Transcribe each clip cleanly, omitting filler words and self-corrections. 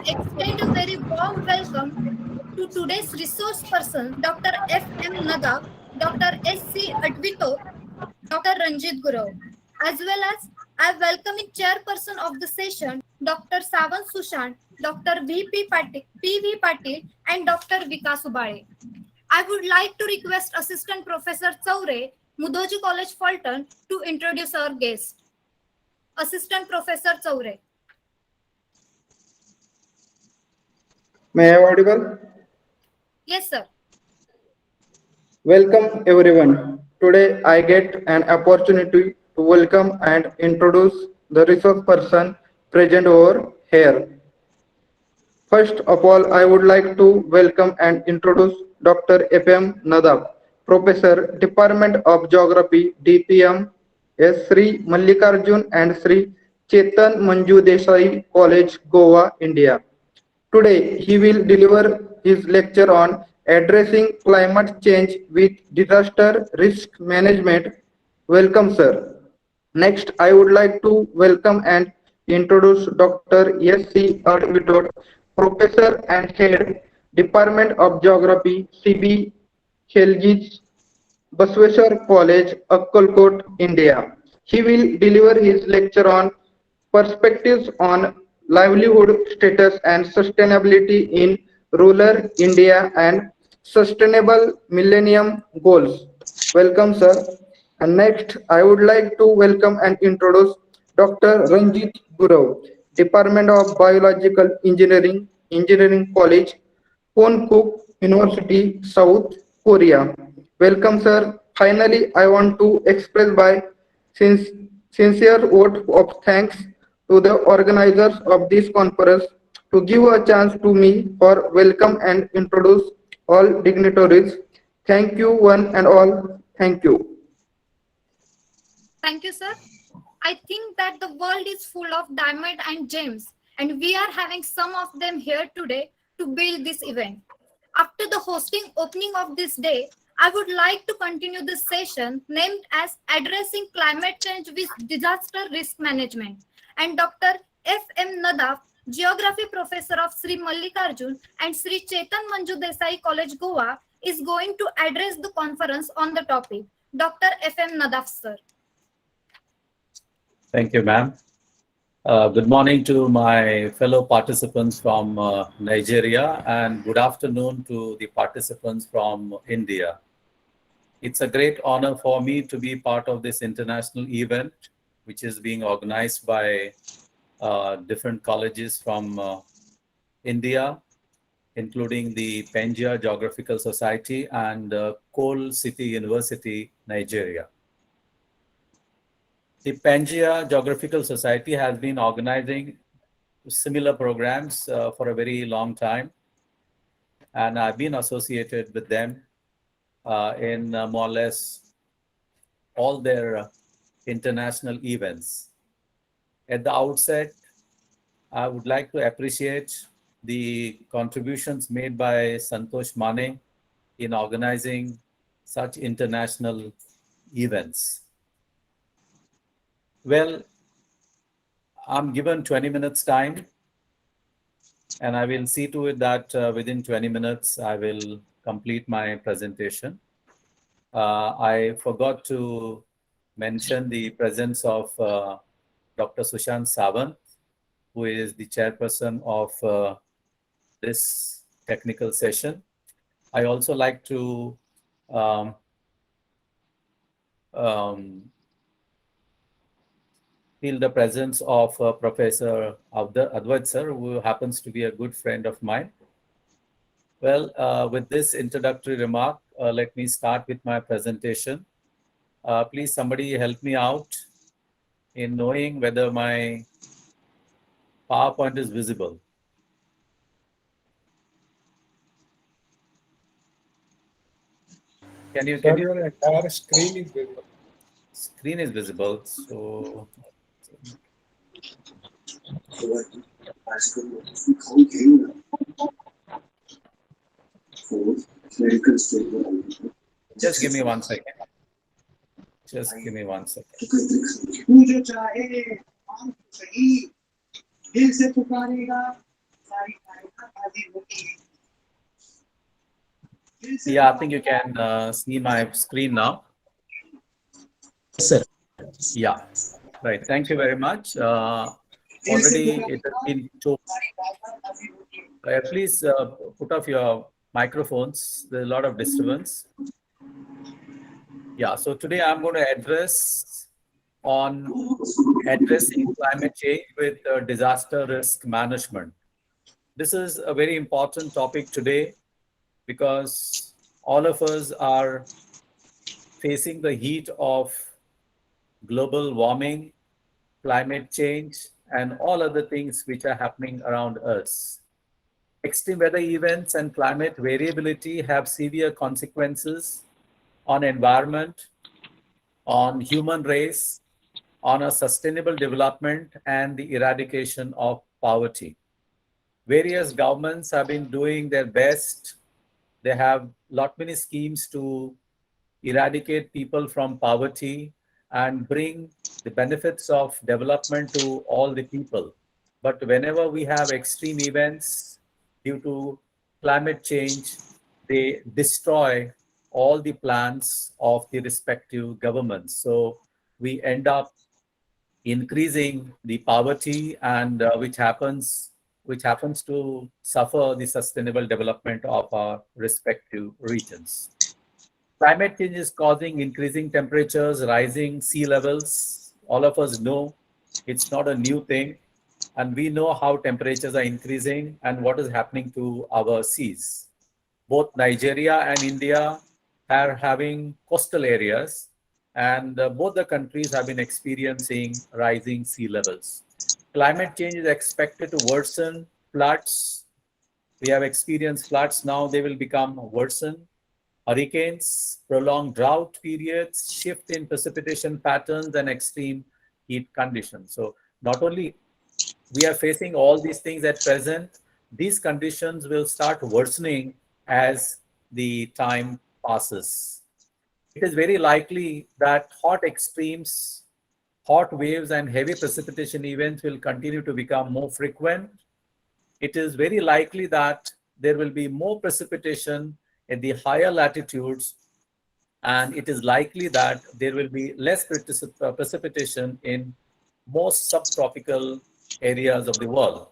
extend a very warm welcome to today's resource person, Dr. F.M. Nada, Dr. S.C. Advito, Dr. Ranjit Gurav, as well as I welcoming chairperson of the session, Dr. Savan Sushant, Dr. V.P. Patil, P.V. Patil, and Dr. Vikas Ubale. I would like to request Assistant Professor Chaure, Mudhoji College, Phaltan, to introduce our guest. Assistant Professor Chaure. May I audible? Yes, sir. Welcome everyone. Today I get an opportunity to welcome and introduce the resource person present over here. First of all, I would like to welcome and introduce Dr. F.M. Nadab, Professor, Department of Geography, DPM, S. Sri Mallikarjun and Sri Chetan Manju Desai College, Goa, India. Today, he will deliver his lecture on addressing climate change with disaster risk management. Welcome, sir. Next, I would like to welcome and introduce Dr. S.C. Advitot, Professor and Head, Department of Geography, C.B. Khelgis, Basweshwar College, Akkalkot, India. He will deliver his lecture on perspectives on livelihood status and sustainability in rural India and sustainable millennium goals. Welcome, sir. And next, I would like to welcome and introduce Dr. Ranjit Gurav, Department of Biological Engineering, Engineering College, Konkuk University, South Korea. Welcome, sir. Finally, I want to express my sincere vote of thanks to the organizers of this conference to give a chance to me for welcome and introduce all dignitaries. Thank you, one and all. Thank you. Thank you, sir. I think that the world is full of diamonds and gems, and we are having some of them here today to build this event. After the hosting opening of this day, I would like to continue this session named as Addressing Climate Change with Disaster Risk Management. And Dr. F.M. Nadaf, Geography Professor of Sri Mallikarjun and Sri Chetan Manju Desai College, Goa, is going to address the conference on the topic. Dr. F.M. Nadaf, sir. Thank you, ma'am. Good morning to my fellow participants from Nigeria, and good afternoon to the participants from India. It's a great honor for me to be part of this international event, which is being organized by different colleges from India, including the Pangaea Geographical Society and Coal City University, Nigeria. The Pangaea Geographical Society has been organizing similar programs for a very long time, and I've been associated with them in more or less all their international events. At the outset, I would like to appreciate the contributions made by Santosh Mane in organizing such international events. Well, I'm given 20 minutes time, and I will see to it that within 20 minutes, I will complete my presentation. I forgot to mention the presence of Dr. Sushant Sawant, who is the chairperson of this technical session. I also like to feel the presence of Professor Advait sir, who happens to be a good friend of mine. Well, with this introductory remark, let me start with my presentation. Please, somebody help me out in knowing whether my PowerPoint is visible. Can you? Your entire screen is visible. Screen is visible, so. Just give me 1 second. Just give me 1 second. Yeah, I think you can see my screen now. Yes, sir. Yeah, right. Thank you very much. Already it has been told. Please put off your microphones. There's a lot of disturbance. Yeah, so today I'm going to address on addressing climate change with disaster risk management. This is a very important topic today because all of us are facing the heat of global warming, climate change, and all other things which are happening around us. Extreme weather events and climate variability have severe consequences on environment, on human race, on a sustainable development and the eradication of poverty. Various governments have been doing their best. They have lot many schemes to eradicate people from poverty and bring the benefits of development to all the people. But whenever we have extreme events due to climate change, they destroy all the plans of the respective governments. So we end up increasing the poverty and which happens to suffer the sustainable development of our respective regions. Climate change is causing increasing temperatures, rising sea levels. All of us know it's not a new thing, and we know how temperatures are increasing and what is happening to our seas. Both Nigeria and India are having coastal areas, and both the countries have been experiencing rising sea levels. Climate change is expected to worsen floods. We have experienced floods, now they will become worsen. Hurricanes, prolonged drought periods, shift in precipitation patterns, and extreme heat conditions. So not only we are facing all these things at present, these conditions will start worsening as the time passes. It is very likely that hot extremes, hot waves, and heavy precipitation events will continue to become more frequent. It is very likely that there will be more precipitation at the higher latitudes, and it is likely that there will be less precipitation in most subtropical areas of the world.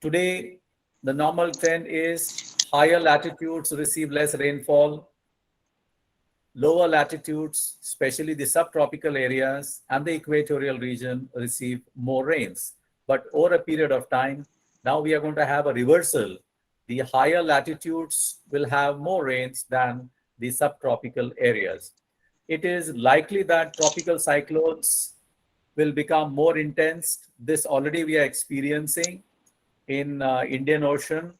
Today, the normal trend is higher latitudes receive less rainfall, lower latitudes, especially the subtropical areas and the equatorial region, receive more rains. But over a period of time, now we are going to have a reversal. The higher latitudes will have more rains than the subtropical areas. It is likely that tropical cyclones will become more intense. This already we are experiencing in Indian Ocean,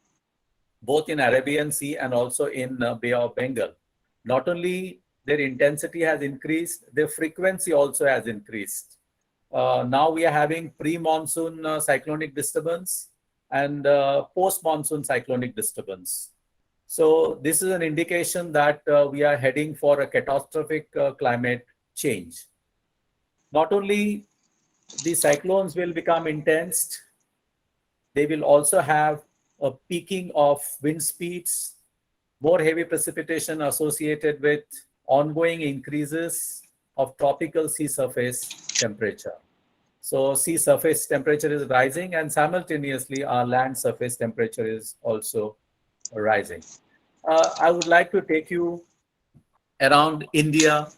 both in Arabian Sea and also in Bay of Bengal. Not only their intensity has increased, their frequency also has increased. Now we are having pre-monsoon cyclonic disturbance and post-monsoon cyclonic disturbance. So this is an indication that we are heading for a catastrophic climate change. Not only the cyclones will become intense, they will also have a peaking of wind speeds, more heavy precipitation associated with ongoing increases of tropical sea surface temperature. So sea surface temperature is rising, and simultaneously our land surface temperature is also rising. I would like to take you around India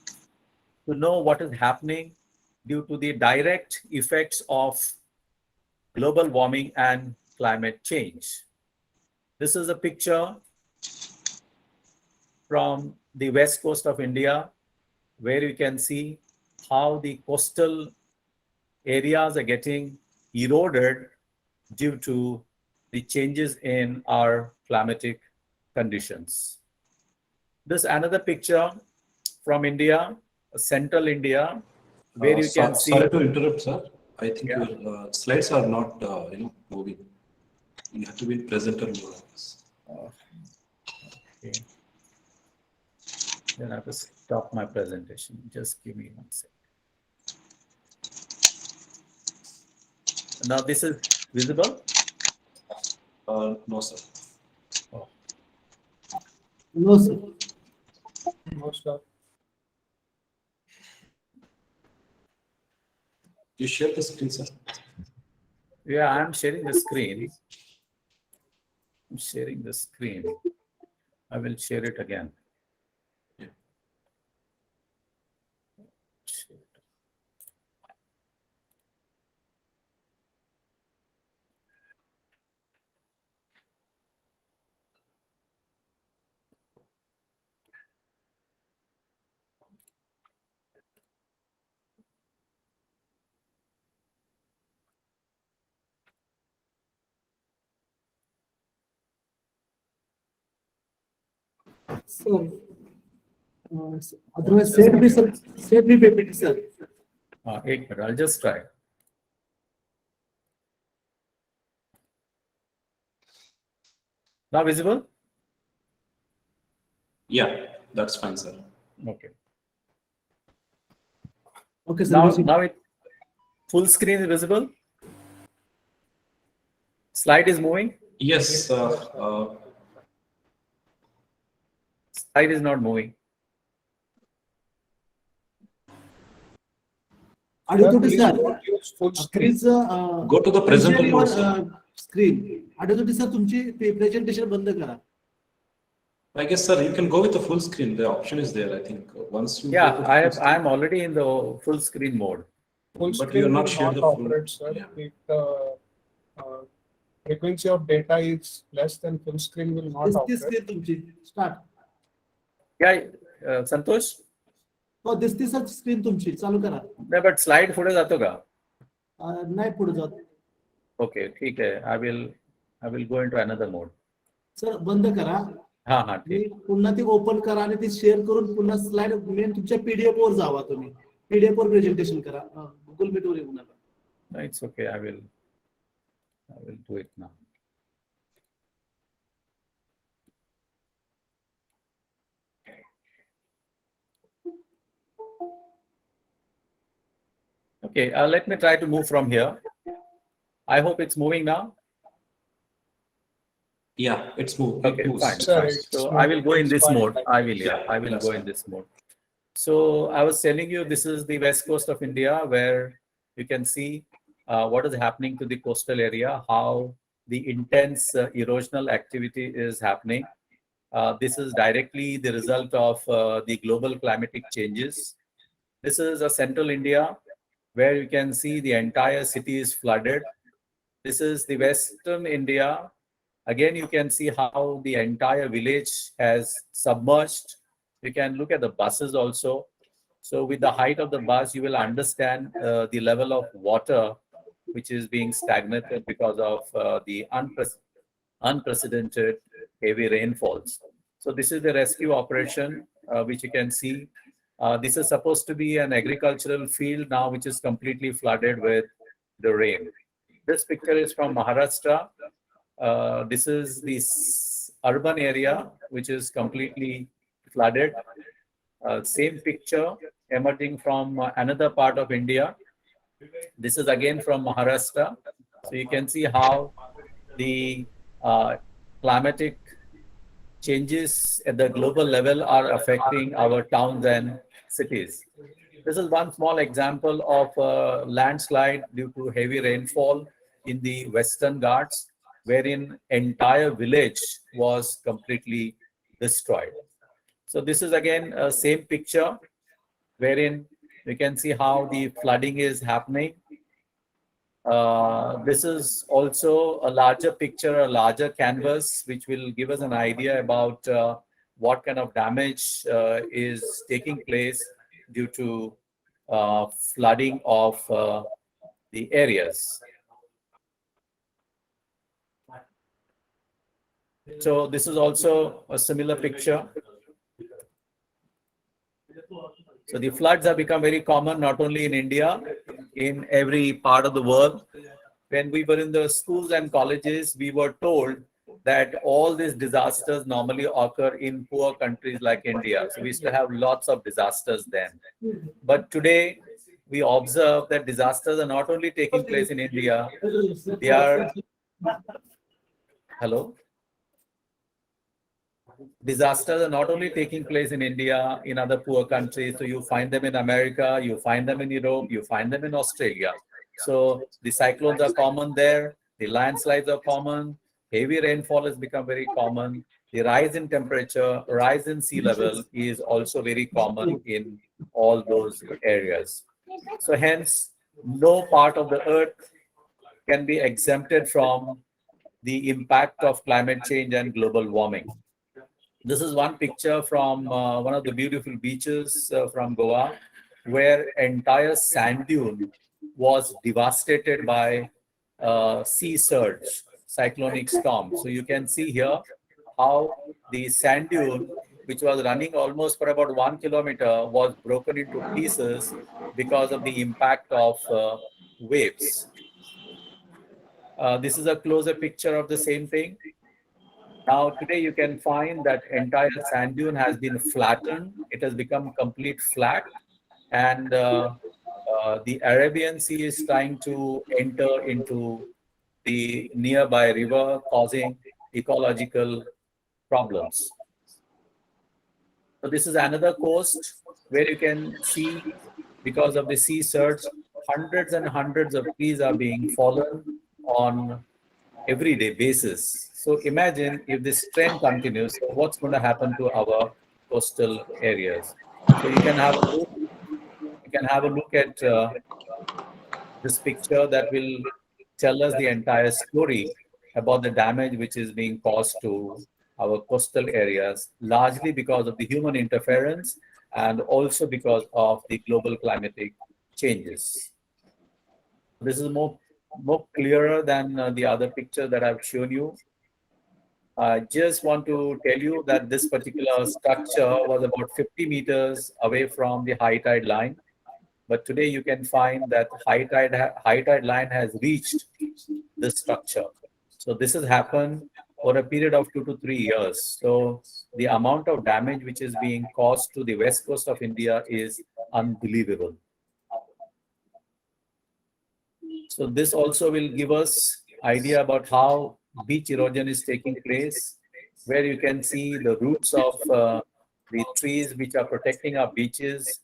to know what is happening due to the direct effects of global warming and climate change. This is a picture from the west coast of India, where you can see how the coastal areas are getting eroded due to the changes in our climatic conditions. This another picture from India, central India, where you can see. Sorry to interrupt, sir. I think Yeah. your slides are not, moving. You have to be presenter mode. Okay. Then I have to stop my presentation. Just give me 1 second. Now this is visible. No, sir. Oh, No, sir. No, sir. You share the screen, sir. yeah, I'm sharing the screen. I'm sharing the screen. I will share it again. Sir. Otherwise, send me, sir. Send me PPT, sir. 8 minutes. I'll just try. Now visible? Yeah, that's fine, sir. Okay. Okay, sir. Now it full screen is visible. Slide is moving. Yes, Slide is not moving. Aditya, sir. Don't use full screen. Please go to the presenter share mode, your sir. screen. Aditya, sir, तुमची presentation बंद करा. I guess, sir, you can go with the full screen. The option is there, I think. Once you Yeah, go to full screen, I'm already in the full screen mode. Full but screen you are not will shared not the full. operate, sir. Yeah. If the frequency of data is less than full screen will not This operate. screen तुमची. Start. Yeah, Santosh? हो, दिसते sir screen तुमची चालू करा. नाही, but slide पुढे जातो का? नाही पुढे जात. Okay, ठीक आहे. I will go into another mode. Sir बंद करा. हा मी ठीक. पुन्हा ती ओपन करा आणि ती शेअर करून पुन्हा स्लाइड मेन तुमच्या पीडीएफ वर जावा तुम्ही. पीडीएफ वर प्रेझेंटेशन करा. गुगल मीट वर येऊ नका. No, it's okay. I will do it now. Okay, let me try to move from here. I hope it's moving now. Yeah, it's moved. Okay, It moves. fine. Sir, Fine. it's So I will go in it's this fine. mode. I will That's go in fine. this mode. So I was telling you, this is the west coast of India, where you can see what is happening to the coastal area, how the intense erosional activity is happening. This is directly the result of the global climatic changes. This is a central India, where you can see the entire city is flooded. This is the western India. Again, you can see how the entire village has submerged. You can look at the buses also. So with the height of the bus, you will understand the level of water which is being stagnated because of the unprecedented heavy rainfalls. So this is the rescue operation, which you can see. This is supposed to be an agricultural field now, which is completely flooded with the rain. This picture is from Maharashtra. This is this urban area, which is completely flooded. Same picture emerging from another part of India. This is again from Maharashtra. So you can see how the climatic changes at the global level are affecting our towns and cities. This is one small example of a landslide due to heavy rainfall in the Western Ghats, wherein entire village was completely destroyed. So this is again a same picture, wherein you can see how the flooding is happening. This is also a larger picture, a larger canvas, which will give us an idea about what kind of damage is taking place due to flooding of the areas. So this is also a similar picture. So the floods have become very common, not only in India, in every part of the world. When we were in the schools and colleges, we were told that all these disasters normally occur in poor countries like India. So we used to have lots of disasters then. But today, we observe that disasters are not only taking place in India, they are Hello? Disasters are not only taking place in India, in other poor countries. So you find them in America, you find them in Europe, you find them in Australia. So the cyclones are common there, the landslides are common, heavy rainfall has become very common. The rise in temperature, rise in sea level is also very common in all those areas. So hence, no part of the earth can be exempted from the impact of climate change and global warming. This is one picture from one of the beautiful beaches from Goa, where entire sand dune was devastated by sea surge, cyclonic storm. So you can see here how the sand dune, which was running almost for about 1 kilometer, was broken into pieces because of the impact of waves. This is a closer picture of the same thing. Now, today you can find that entire sand dune has been flattened. It has become complete flat. And the Arabian Sea is trying to enter into the nearby river, causing ecological problems. So this is another coast where you can see, because of the sea surge, hundreds and hundreds of trees are being fallen on everyday basis. So imagine if this trend continues, so what's going to happen to our coastal areas? So you can have a look. You can have a look at this picture that will tell us the entire story about the damage which is being caused to our coastal areas, largely because of the human interference and also because of the global climatic changes. This is more clearer than the other picture that I've shown you. I just want to tell you that this particular structure was about 50 meters away from the high tide line. But today you can find that high tide line has reached this structure. So this has happened for a period of 2 to 3 years. So the amount of damage which is being caused to the west coast of India is unbelievable. So this also will give us idea about how beach erosion is taking place, where you can see the roots of the trees which are protecting our beaches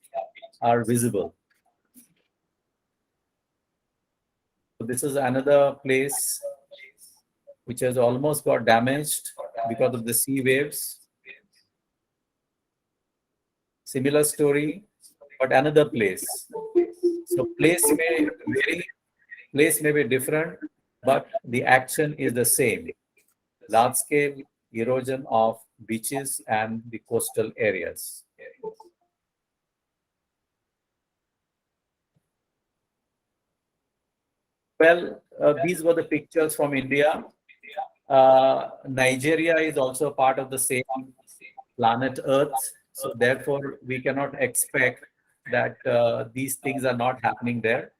are visible. So this is another place which has almost got damaged because of the sea waves. Similar story, but another place. So place may vary, place may be different, but the action is the same. Large-scale erosion of beaches and the coastal areas. Well, these were the pictures from India. Nigeria is also part of the same planet Earth. So therefore, we cannot expect that these things are not happening there.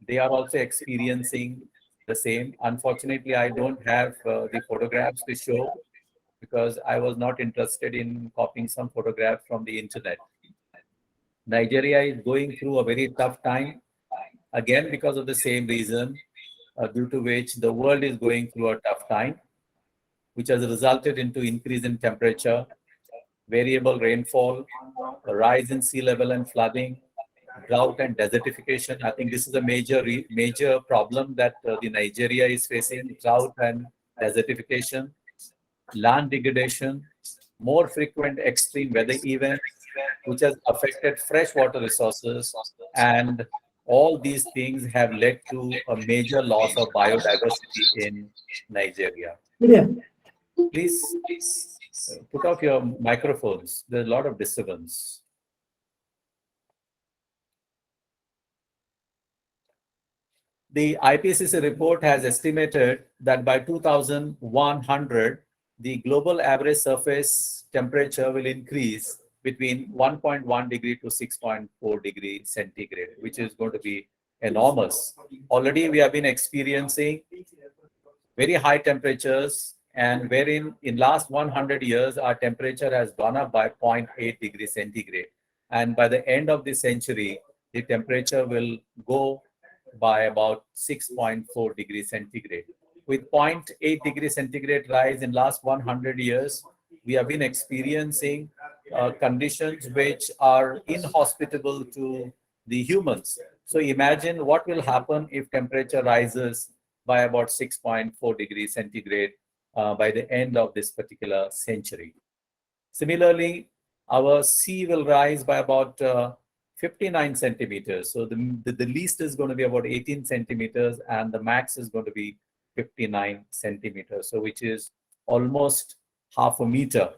They are also experiencing the same. Unfortunately, I don't have the photographs to show because I was not interested in copying some photographs from the internet. Nigeria is going through a very tough time, again because of the same reason, due to which the world is going through a tough time, which has resulted into increase in temperature, variable rainfall, a rise in sea level and flooding, drought and desertification. I think this is a major problem that the Nigeria is facing: drought and desertification, land degradation, more frequent extreme weather events, which has affected freshwater resources, and all these things have led to a major loss of biodiversity in Nigeria. Yeah. Please put off your microphones. There's a lot of disturbance. The IPCC report has estimated that by 2100, the global average surface temperature will increase between 1.1 degree to 6.4 degree centigrade, which is going to be enormous. Already we have been experiencing very high temperatures, and wherein in last 100 years, our temperature has gone up by 0.8 degrees centigrade. And by the end of the century, the temperature will go by about 6.4 degrees centigrade. with 0.8 degrees centigrade rise in last 100 years, we have been experiencing conditions which are inhospitable to the humans. So imagine what will happen if temperature rises by about 6.4 degrees centigrade by the end of this particular century. Similarly, our sea will rise by about 59 centimeters. So the least is going to be about 18 centimeters and the max is going to be 59 centimeters. So which is almost half a meter.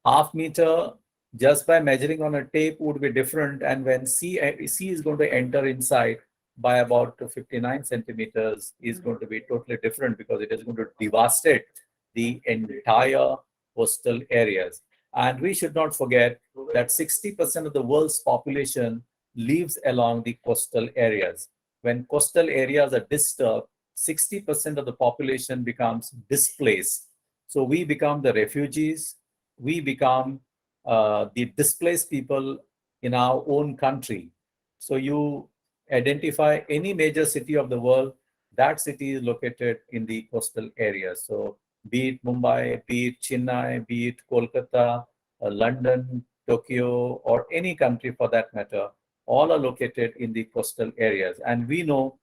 Half meter just by measuring on a tape would be different. And when sea is going to enter inside by about 59 centimeters is going to be totally different because it is going to devastate the entire coastal areas. And we should not forget that 60% of the world's population lives along the coastal areas. When coastal areas are disturbed, 60% of the population becomes displaced. So we become the refugees, we become the displaced people in our own country. So you identify any major city of the world, that city is located in the coastal areas. So be it Mumbai, be it Chennai, be it Kolkata, London, Tokyo, or any country for that matter, all are located in the coastal areas. And we know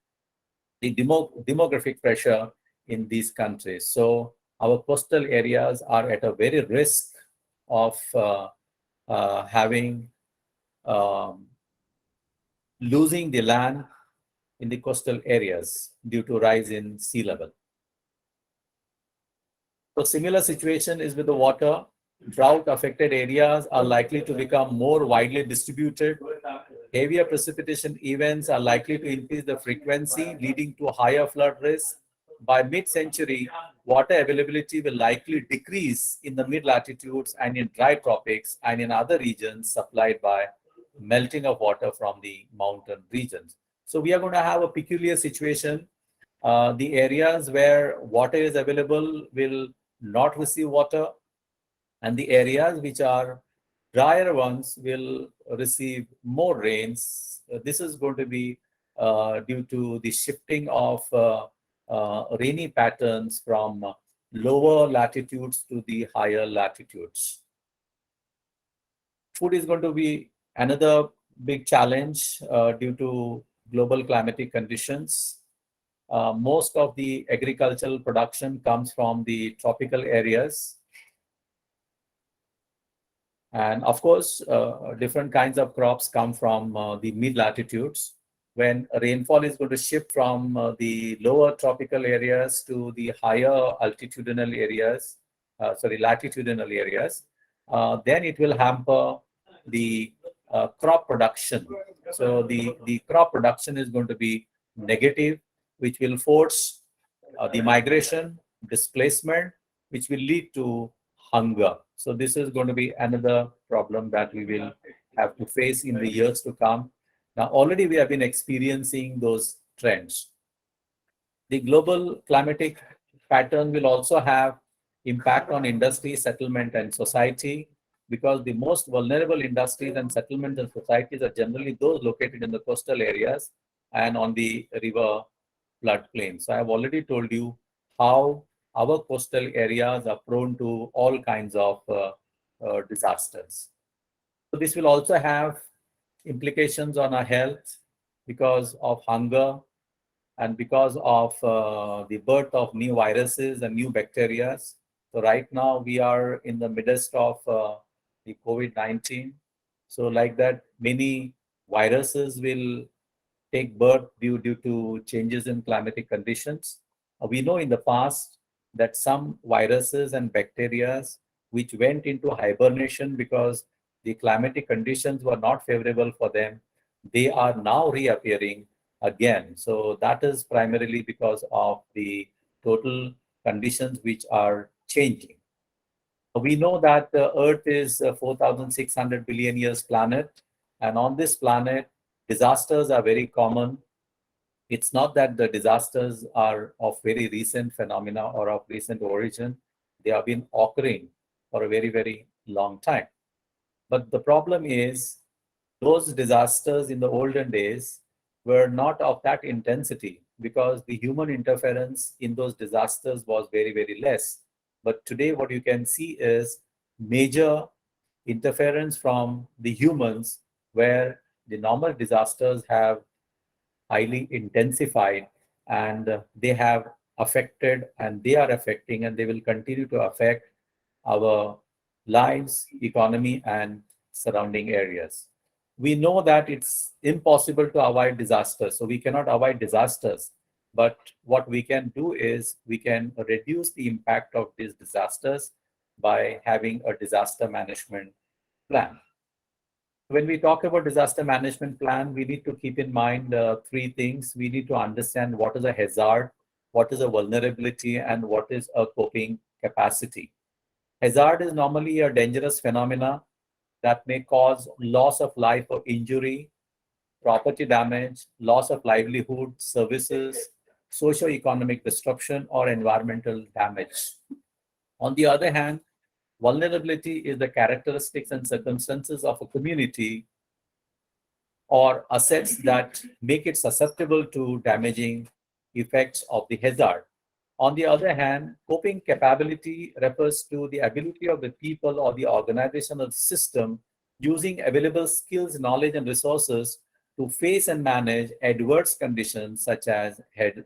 the demographic pressure in these countries. So our coastal areas are at a very risk of having losing the land in the coastal areas due to rise in sea level. So similar situation is with the water. Drought affected areas are likely to become more widely distributed. Heavier precipitation events are likely to increase the frequency, leading to higher flood risk. By mid-century, water availability will likely decrease in the mid-latitudes and in dry tropics and in other regions supplied by melting of water from the mountain regions. So we are going to have a peculiar situation. The areas where water is available will not receive water, and the areas which are drier ones will receive more rains. This is going to be due to the shifting of rainy patterns from lower latitudes to the higher latitudes. Food is going to be another big challenge due to global climatic conditions. Most of the agricultural production comes from the tropical areas. And of course, different kinds of crops come from the mid-latitudes. When rainfall is going to shift from the lower tropical areas to the higher altitudinal areas, latitudinal areas, then it will hamper the crop production. So the crop production is going to be negative, which will force the migration, displacement, which will lead to hunger. So this is going to be another problem that we will have to face in the years to come. Now, already we have been experiencing those trends. The global climatic pattern will also have impact on industry, settlement, and society, because the most vulnerable industries and settlements and societies are generally those located in the coastal areas and on the river floodplain. So I have already told you how our coastal areas are prone to all kinds of disasters. So this will also have implications on our health because of hunger and because of the birth of new viruses and new bacteria. So right now we are in the midst of the COVID-19. So like that, many viruses will take birth due to changes in climatic conditions. We know in the past that some viruses and bacteria which went into hibernation because the climatic conditions were not favorable for them, they are now reappearing again. So that is primarily because of the total conditions which are changing. We know that the Earth is a 4,600 billion years planet, and on this planet, disasters are very common. It's not that the disasters are of very recent phenomena or of recent origin. They have been occurring for a very, very long time. But the problem is those disasters in the olden days were not of that intensity. because the human interference in those disasters was very, very less. But today, what you can see is major interference from the humans, where the normal disasters have highly intensified, and they have affected, and they are affecting, and they will continue to affect our lives, economy, and surrounding areas. We know that it's impossible to avoid disasters, so we cannot avoid disasters. But what we can do is we can reduce the impact of these disasters by having a disaster management plan. When we talk about disaster management plan, we need to keep in mind three things. We need to understand what is a hazard, what is a vulnerability, and what is a coping capacity. Hazard is normally a dangerous phenomena that may cause loss of life or injury, property damage, loss of livelihood, services, socio-economic disruption, or environmental damage. On the other hand, vulnerability is the characteristics and circumstances of a community or assets that make it susceptible to damaging effects of the hazard. On the other hand, coping capability refers to the ability of the people or the organization or the system using available skills, knowledge, and resources to face and manage adverse conditions such as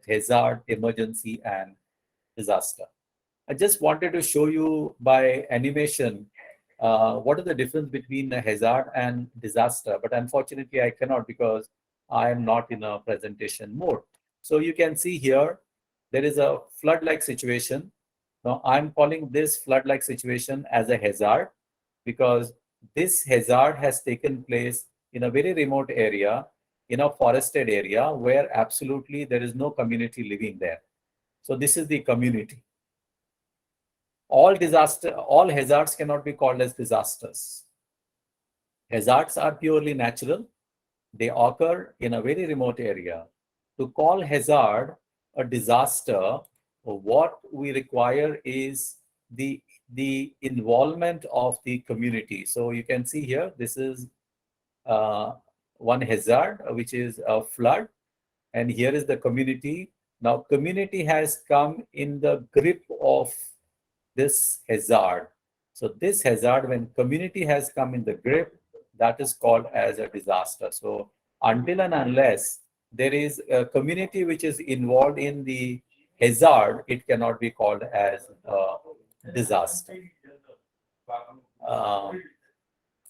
hazard, emergency, and disaster. I just wanted to show you by animation what is the difference between a hazard and disaster, but unfortunately I cannot because I am not in a presentation mode. So you can see here, there is a flood-like situation. Now I'm calling this flood-like situation as a hazard because this hazard has taken place in a very remote area, in a forested area where absolutely there is no community living there. So this is the community. All hazards cannot be called as disasters. Hazards are purely natural. They occur in a very remote area. To call hazard a disaster, what we require is the involvement of the community. So you can see here, this is one hazard, which is a flood. And here is the community. Now, community has come in the grip of this hazard. So this hazard, when community has come in the grip, that is called as a disaster. So until and unless there is a community which is involved in the hazard, it cannot be called as a disaster.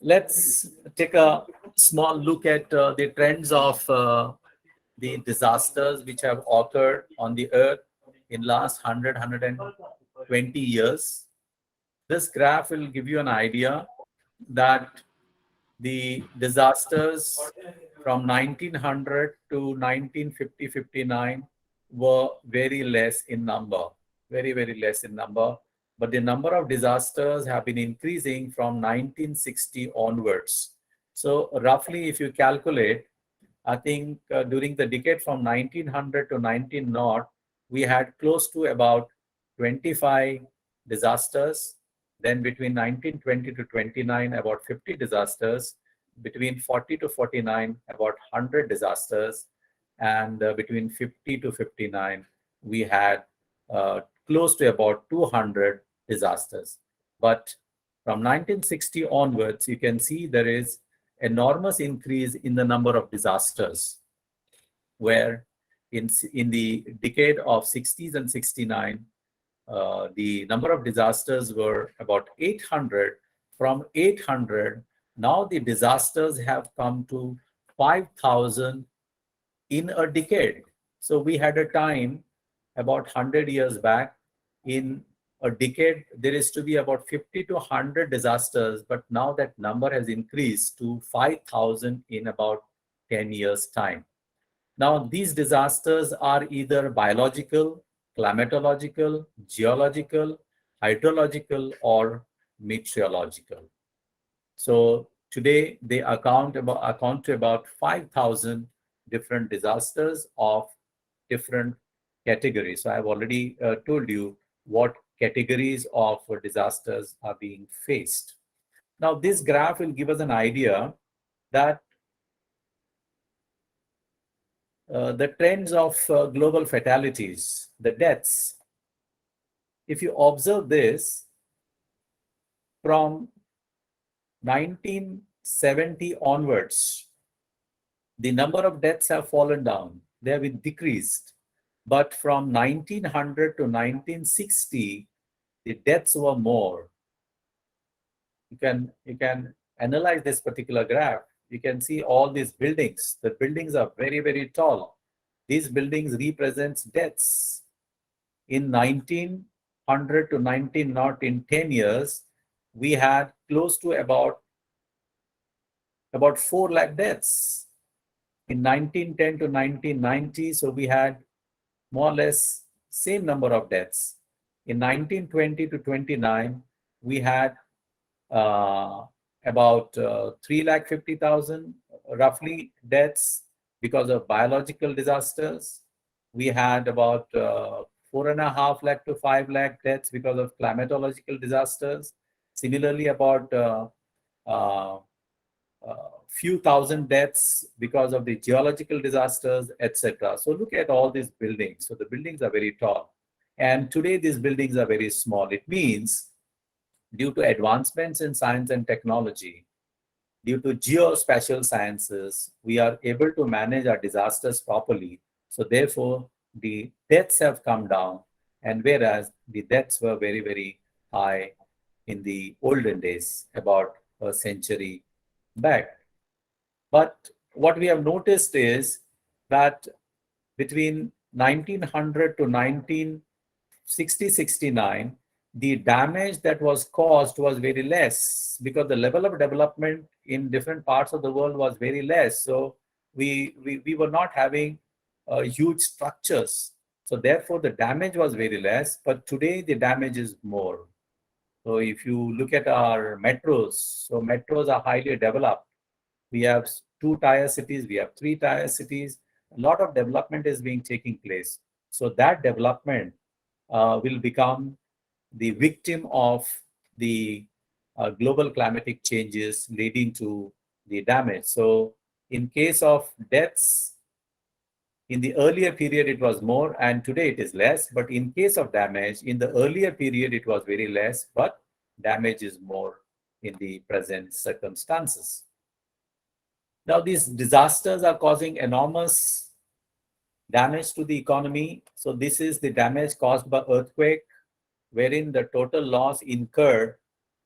Let's take a small look at the trends of the disasters which have occurred on the earth in last 120 years. This graph will give you an idea that the disasters from 1900 to 1950-59 were very less in number, very, very less in number. But the number of disasters have been increasing from 1960 onwards. So roughly, if you calculate, I think during the decade from 1900 to 1900, we had close to about 25 disasters. Then between 1920 to 29, about 50 disasters. Between 40 to 49, about 100 disasters. And between 50 to 59, we had close to about 200 disasters. But from 1960 onwards, you can see there is enormous increase in the number of disasters, where in the decade of 60s and 69, the number of disasters were about 800. From 800, now the disasters have come to 5,000 in a decade. So we had a time about 100 years back, in a decade, there is to be about 50 to 100 disasters, but now that number has increased to 5,000 in about 10 years' time. Now, these disasters are either biological, climatological, geological, hydrological, or meteorological. So today they account to about 5,000 different disasters of different categories. So I've already told you what categories of disasters are being faced. Now, this graph will give us an idea that the trends of global fatalities, the deaths. If you observe this, from 1970 onwards, the number of deaths have fallen down. They have decreased. But from 1900 to 1960, the deaths were more. You can analyze this particular graph. You can see all these buildings. The buildings are very, very tall. These buildings represents deaths. In 1900 to 19, not in 10 years, we had close to about 4 lakh deaths. In 1910 to 1990, so we had more or less same number of deaths. In 1920 to 29, we had about 3,50,000 roughly deaths because of biological disasters. We had about 4.5 lakh to 5 lakh deaths because of climatological disasters. Similarly, about few thousand deaths because of the geological disasters, etc. So look at all these buildings. So the buildings are very tall. And today these buildings are very small. It means due to advancements in science and technology, due to geospatial sciences, we are able to manage our disasters properly. So therefore, the deaths have come down, and whereas the deaths were very, very high in the olden days, about a century back. But what we have noticed is that between 1900 to 1960-69, the damage that was caused was very less because the level of development in different parts of the world was very less. So we were not having huge structures. So therefore, the damage was very less, but today the damage is more. So if you look at our metros, so metros are highly developed. We have 2-tier cities, we have 3-tier cities. A lot of development is being taking place. So that development will become the victim of the global climatic changes leading to the damage. So in case of deaths, in the earlier period it was more and today it is less. But in case of damage, in the earlier period it was very less, but damage is more in the present circumstances. Now, these disasters are causing enormous damage to the economy. So this is the damage caused by earthquake, wherein the total loss incurred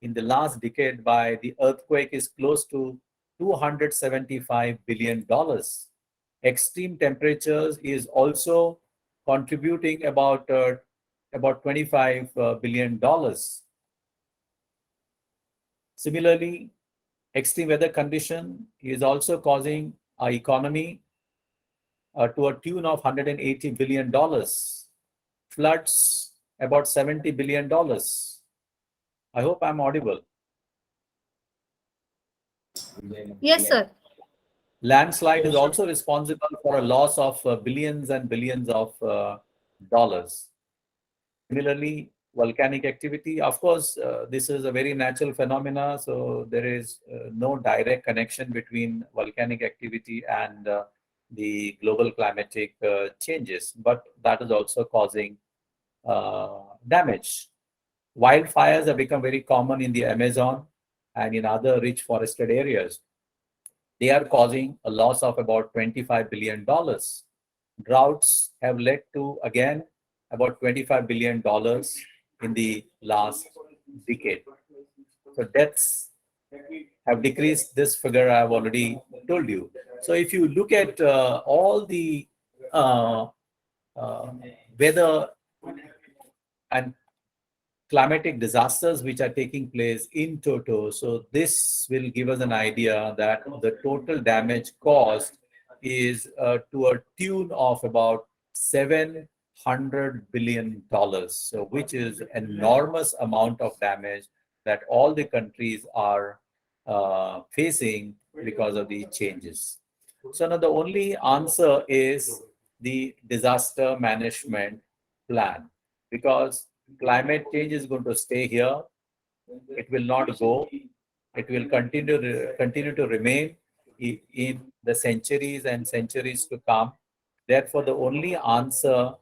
in the last decade by the earthquake is close to $275 billion. Extreme temperatures is also contributing about $25 billion. Similarly, extreme weather condition is also causing our economy to a tune of $180 billion. Floods, about $70 billion. I hope I'm audible. Yes, sir. Landslide is also responsible for a loss of billions and billions of dollars. Similarly, volcanic activity, of course, this is a very natural phenomena, so there is no direct connection between volcanic activity and the global climatic changes, but that is also causing damage. Wildfires have become very common in the Amazon and in other rich forested areas. They are causing a loss of about $25 billion. Droughts have led to, again, about $25 billion in the last decade. So deaths have decreased. This figure I have already told you. So if you look at all the weather and climatic disasters which are taking place in toto, so this will give us an idea that the total damage caused is to a tune of about $700 billion, so which is enormous amount of damage that all the countries are facing because of these changes. So now the only answer is the disaster management plan, because climate change is going to stay here. It will not go. It will continue to remain in the centuries and centuries to come. Therefore, the only answer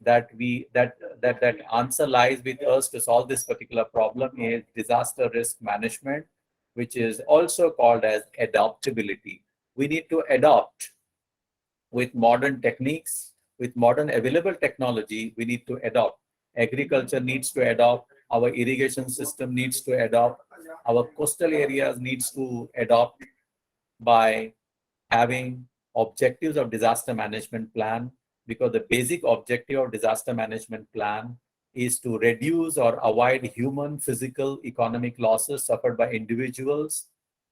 that that answer lies with us to solve this particular problem is disaster risk management, which is also called as adaptability. We need to adopt with modern techniques, with modern available technology. We need to adopt. Agriculture needs to adopt. Our irrigation system needs to adopt. Our coastal areas needs to adopt by having objectives of disaster management plan, because the basic objective of disaster management plan is to reduce or avoid human, physical, economic losses suffered by individuals,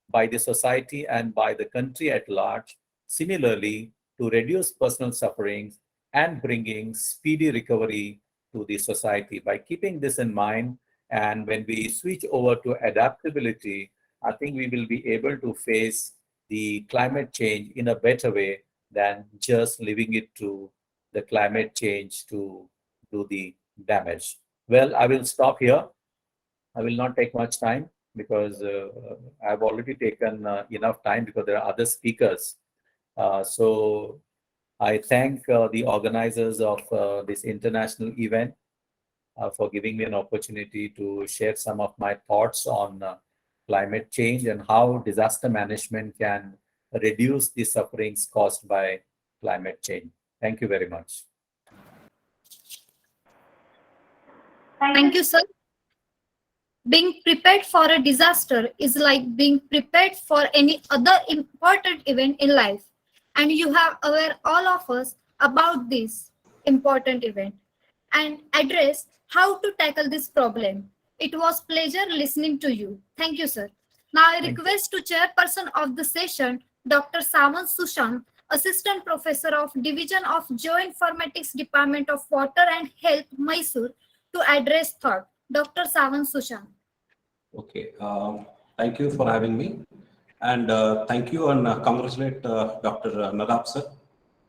by the society, and by the country at large. Similarly, to reduce personal sufferings and bringing speedy recovery to the society. By keeping this in mind, and when we switch over to adaptability, I think we will be able to face the climate change in a better way than just leaving it to the climate change to do the damage. Well, I will stop here. I will not take much time because I've already taken enough time because there are other speakers. So I thank the organizers of this international event for giving me an opportunity to share some of my thoughts on climate change and how disaster management can reduce the sufferings caused by climate change. Thank you very much. Thank you, sir. Being prepared for a disaster is like being prepared for any other important event in life. And you have aware all of us about this important event and address how to tackle this problem. It was pleasure listening to you. Thank you, sir. Now I request to chairperson of the session, Dr. Samant Sushant, Assistant Professor of Division of Geoinformatics Department of Water and Health, Mysore, to address thought. Dr. Samant Sushant. Okay, thank you for having me. And thank you and congratulate Dr. Nadab sir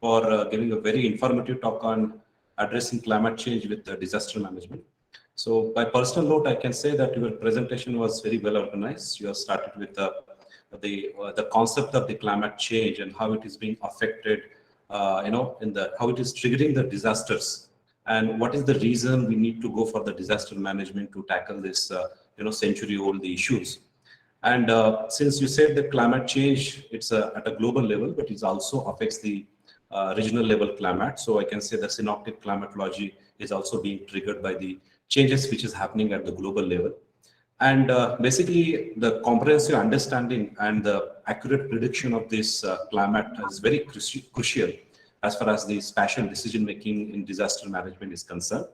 for giving a very informative talk on addressing climate change with disaster management. So by personal note, I can say that your presentation was very well organized. You have started with the concept of the climate change and how it is being affected, how it is triggering the disasters, and what is the reason we need to go for the disaster management to tackle this, century-old issues. And since you said that climate change, it's at a global level, but it also affects the regional level climate. So I can say that synoptic climatology is also being triggered by the changes which is happening at the global level. And basically, the comprehensive understanding and the accurate prediction of this climate is very crucial as far as the spatial decision-making in disaster management is concerned.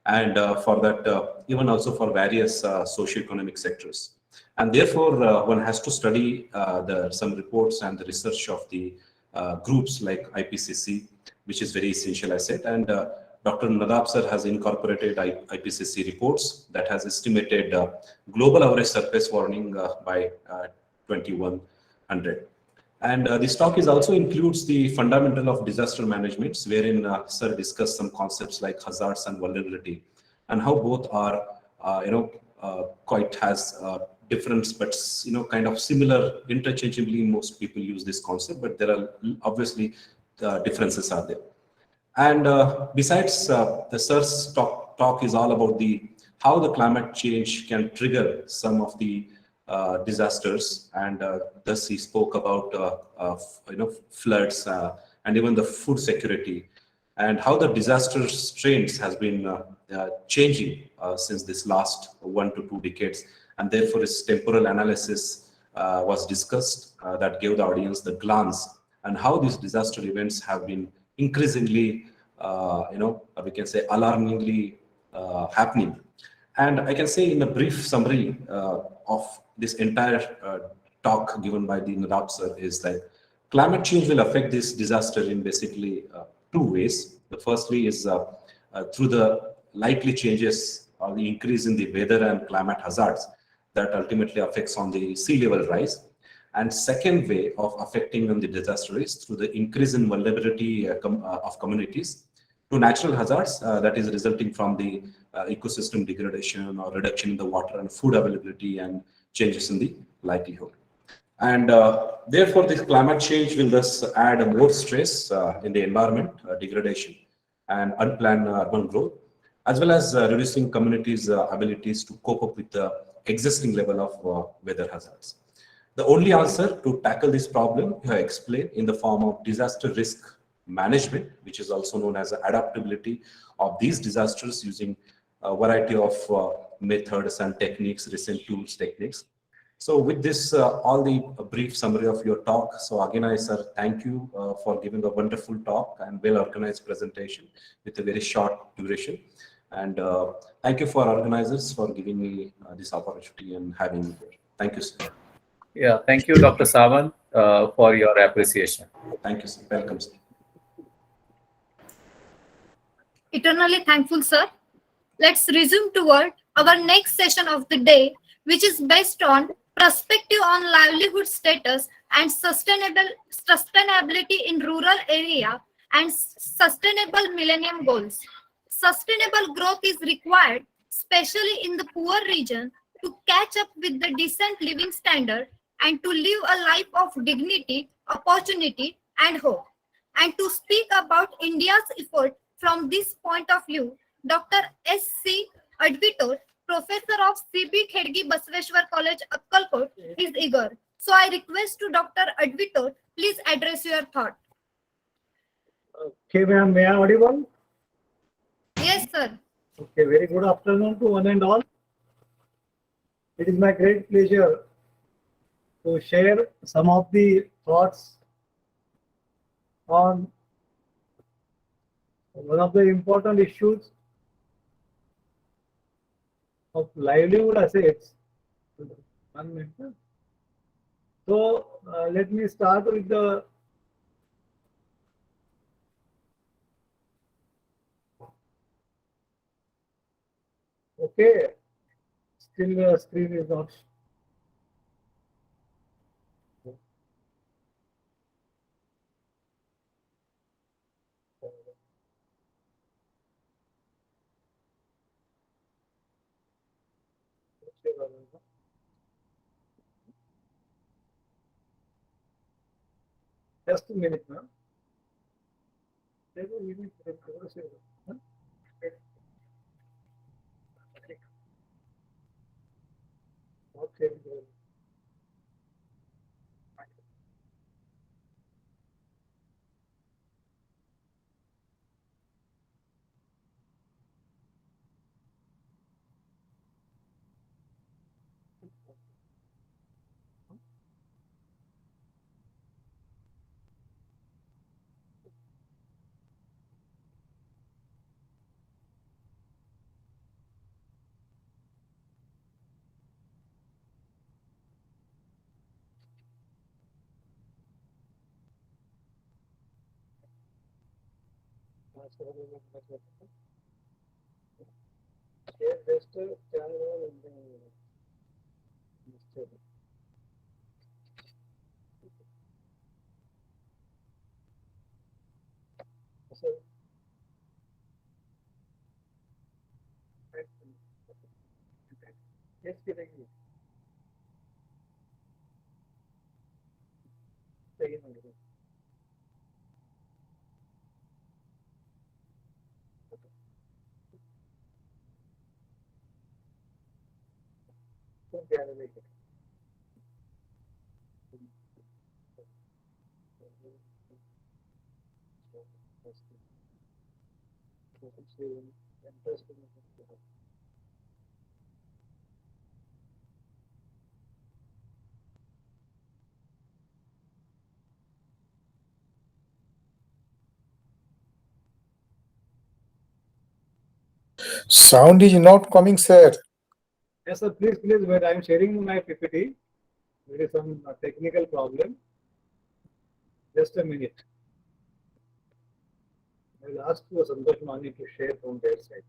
And for that, even also for various socio-economic sectors. And therefore, one has to study some reports and the research of the groups like IPCC, which is very essential, I said. And Dr. Nadab sir has incorporated IPCC reports that has estimated global average surface warming by 2100. And this talk is also includes the fundamental of disaster management, wherein sir discussed some concepts like hazards and vulnerability, and how both are, quite has difference, but kind of similar interchangeably. Most people use this concept, but there are obviously differences are there. And besides, the sir's talk is all about how the climate change can trigger some of the disasters, and thus he spoke about floods and even the food security, and how the disaster trends has been changing since this last 1 to 2 decades, and therefore his temporal analysis was discussed that gave the audience the glance and how these disaster events have been increasingly, we can say alarmingly happening. And I can say in a brief summary of this entire talk given by the Nadab sir is that climate change will affect this disaster in basically 2 ways. The firstly is through the likely changes or the increase in the weather and climate hazards that ultimately affects on the sea level rise. And second way of affecting on the disaster is through the increase in vulnerability of communities to natural hazards that is resulting from the ecosystem degradation or reduction in the water and food availability and changes in the livelihood. And therefore, this climate change will thus add more stress in the environment, degradation, and unplanned urban growth, as well as reducing communities' abilities to cope up with the existing level of weather hazards. The only answer to tackle this problem you have explained in the form of disaster risk management, which is also known as adaptability of these disasters using a variety of methods and techniques, recent tools, techniques. So with this, all the brief summary of your talk. So again, I sir, thank you for giving a wonderful talk and well-organized presentation with a very short duration. And thank you for organizers for giving me this opportunity and having me here. Thank you, sir. Yeah, thank you, Dr. Sawant, for your appreciation. Thank you, sir. Welcome, sir. Eternally thankful, sir. Let's resume toward our next session of the day, which is based on perspective on livelihood status and sustainability in rural area and sustainable millennium goals. Sustainable growth is required, especially in the poor region, to catch up with the decent living standard and to live a life of dignity, opportunity, and hope. And to speak about India's effort from this point of view, Dr. S.C. Advitor, Professor of C.B. Khedgi Basaveshwar College, Akkalkot, is eager. So I request to Dr. Advitor, please address your thought. Okay, ma'am, may I audible? Yes, sir. Okay, very good afternoon to one and all. It is my great pleasure to share some of the thoughts on one of the important issues of livelihood assets. 1 minute. So let me start with the okay. Still the screen is not. Just a minute, ma'am. Okay. Yes, Sound is not coming, sir. Yes, sir. Please wait. I am sharing my PPT. There is some technical problem. Just a minute. I will ask you Santosh Mani to share from their side.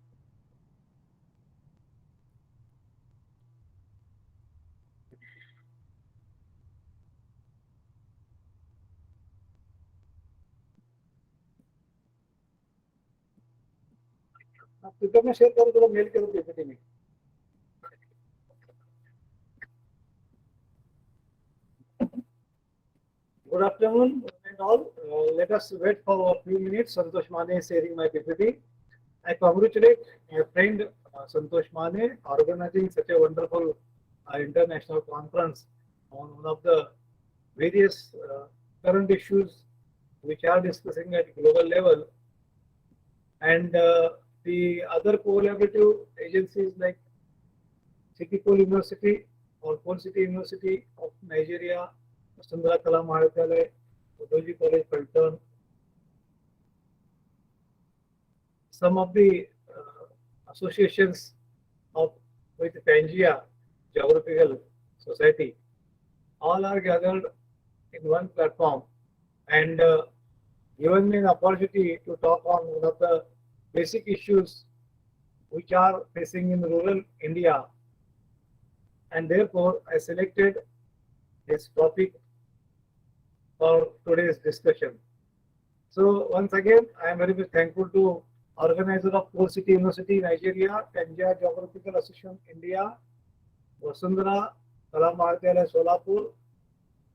Twitter में share करो थोड़ा mail करो PPT में Good afternoon and all. Let us wait for a few minutes. Santosh Mane is sharing my PPT. I congratulate my friend Santosh Mane organizing such a wonderful international conference on one of the various current issues which are discussing at global level, and the other collaborative agencies like City Pol University or Pol City University of Nigeria, Vasundhara Mahavidyalaya, Mudhoji College, Phaltan. Some of the associations of with Pangaea Geographical Society, all are gathered in one platform and given me an opportunity to talk on one of the basic issues which are facing in rural India, and therefore I selected this topic for today's discussion. So once again, I am very much thankful to organizer of Pol City University, Nigeria, Pangaea Geographical Association, India, Vasundhara Mahavidyalaya, Solapur,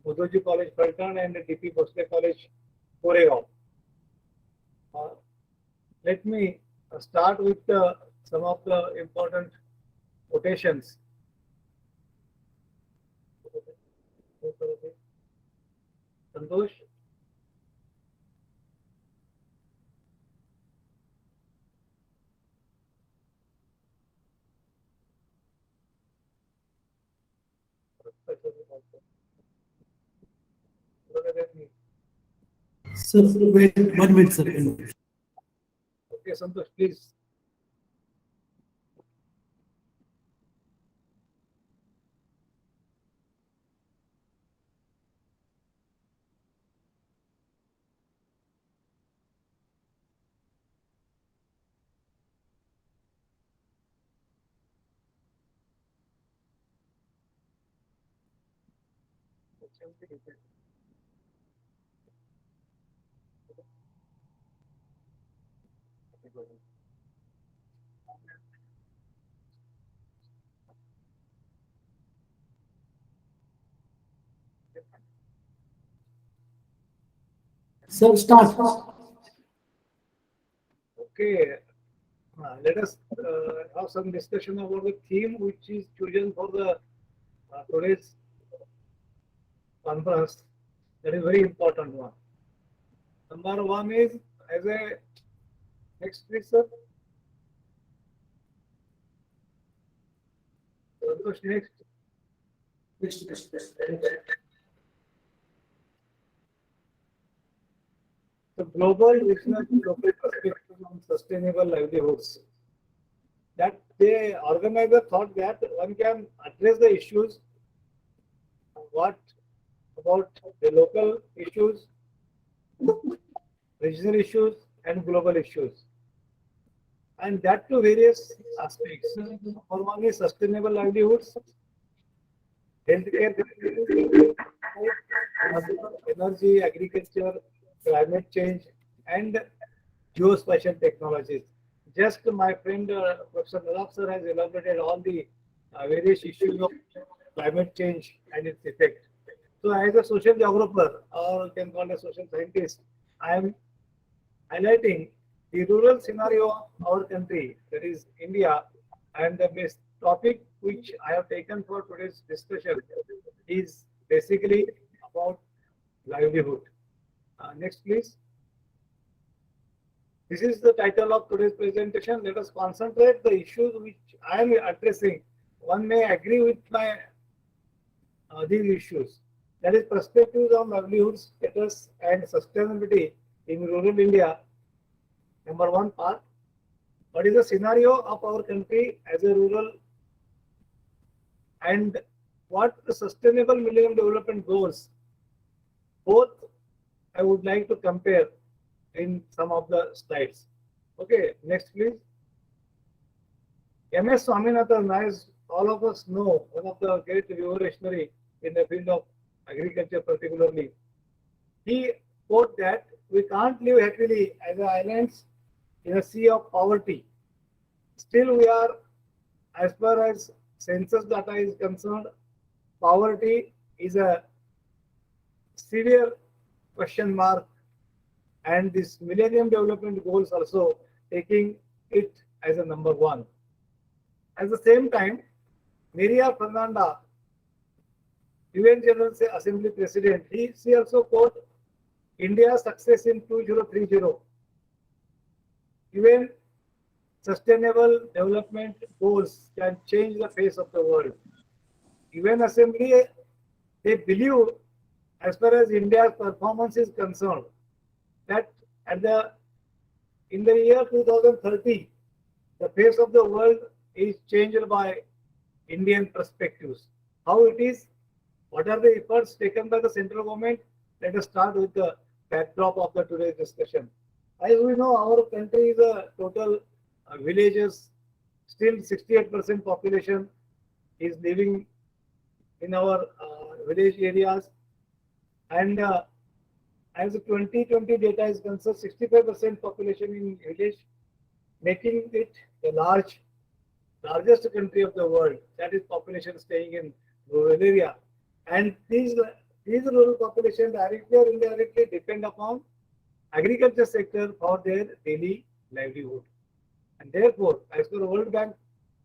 Mudhoji College, Phaltan, and DP Bhosale College, Koregaon. Let me start with some of the important quotations. Santosh? Sir, wait 1 minute, sir. Okay, Santosh, please. Sir, start. Okay, let us have some discussion about the theme which is chosen for the today's conference. That is very important one. Number one is as a next please, sir. Santosh, next. The global research local perspective on sustainable livelihoods. That the organizer thought that one can address the issues. What about the local issues, regional issues, and global issues, and that to various aspects. For one is sustainable livelihoods, healthcare, energy, agriculture, climate change, and geospatial technologies. Just my friend Professor Nadab sir has elaborated all the various issues of climate change and its effect. So as a social geographer, or you can call it a social scientist, I am highlighting the rural scenario of our country, that is India, and the best topic which I have taken for today's discussion is basically about livelihood. Next, please. This is the title of today's presentation. Let us concentrate the issues which I am addressing. One may agree with my these issues. That is perspectives on livelihood status and sustainability in rural India. Number one part. What is the scenario of our country as a rural, and what the sustainable millennium development goals? Both I would like to compare in some of the slides. Okay, next please. M.S. Swaminathan, as all of us know, one of the great revolutionary in the field of agriculture particularly, he quote that we can't live happily as islands in a sea of poverty. Still we are, as far as census data is concerned, poverty is a severe question mark, and this Millennium Development Goals also taking it as a number one. At the same time, Maria Fernanda, UN General Assembly President, she also quote India's success in 2030. UN Sustainable Development Goals can change the face of the world. UN Assembly, they believe, as far as India's performance is concerned, that in the year 2030, the face of the world is changed by Indian perspectives. How it is? What are the efforts taken by the central government? Let us start with the backdrop of the today's discussion. As we know, our country is a total villages. Still, 68% population is living in our village areas, and as the 2020 data is concerned, 65% population in village, making it the largest country of the world. That is population staying in rural area, and these rural population directly or indirectly depend upon agriculture sector for their daily livelihood. And therefore, as per World Bank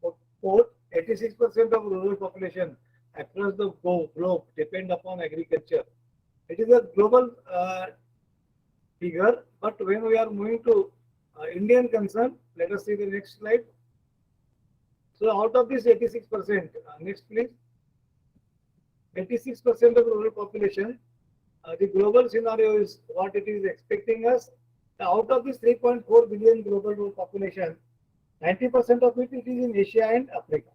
report, 86% of rural population across the globe depend upon agriculture. It is a global figure, but when we are moving to Indian concern, let us see the next slide. So out of this 86%, next please, 86% of rural population, the global scenario is what it is expecting us. Out of this 3.4 billion global rural population, 90% of it is in Asia and Africa.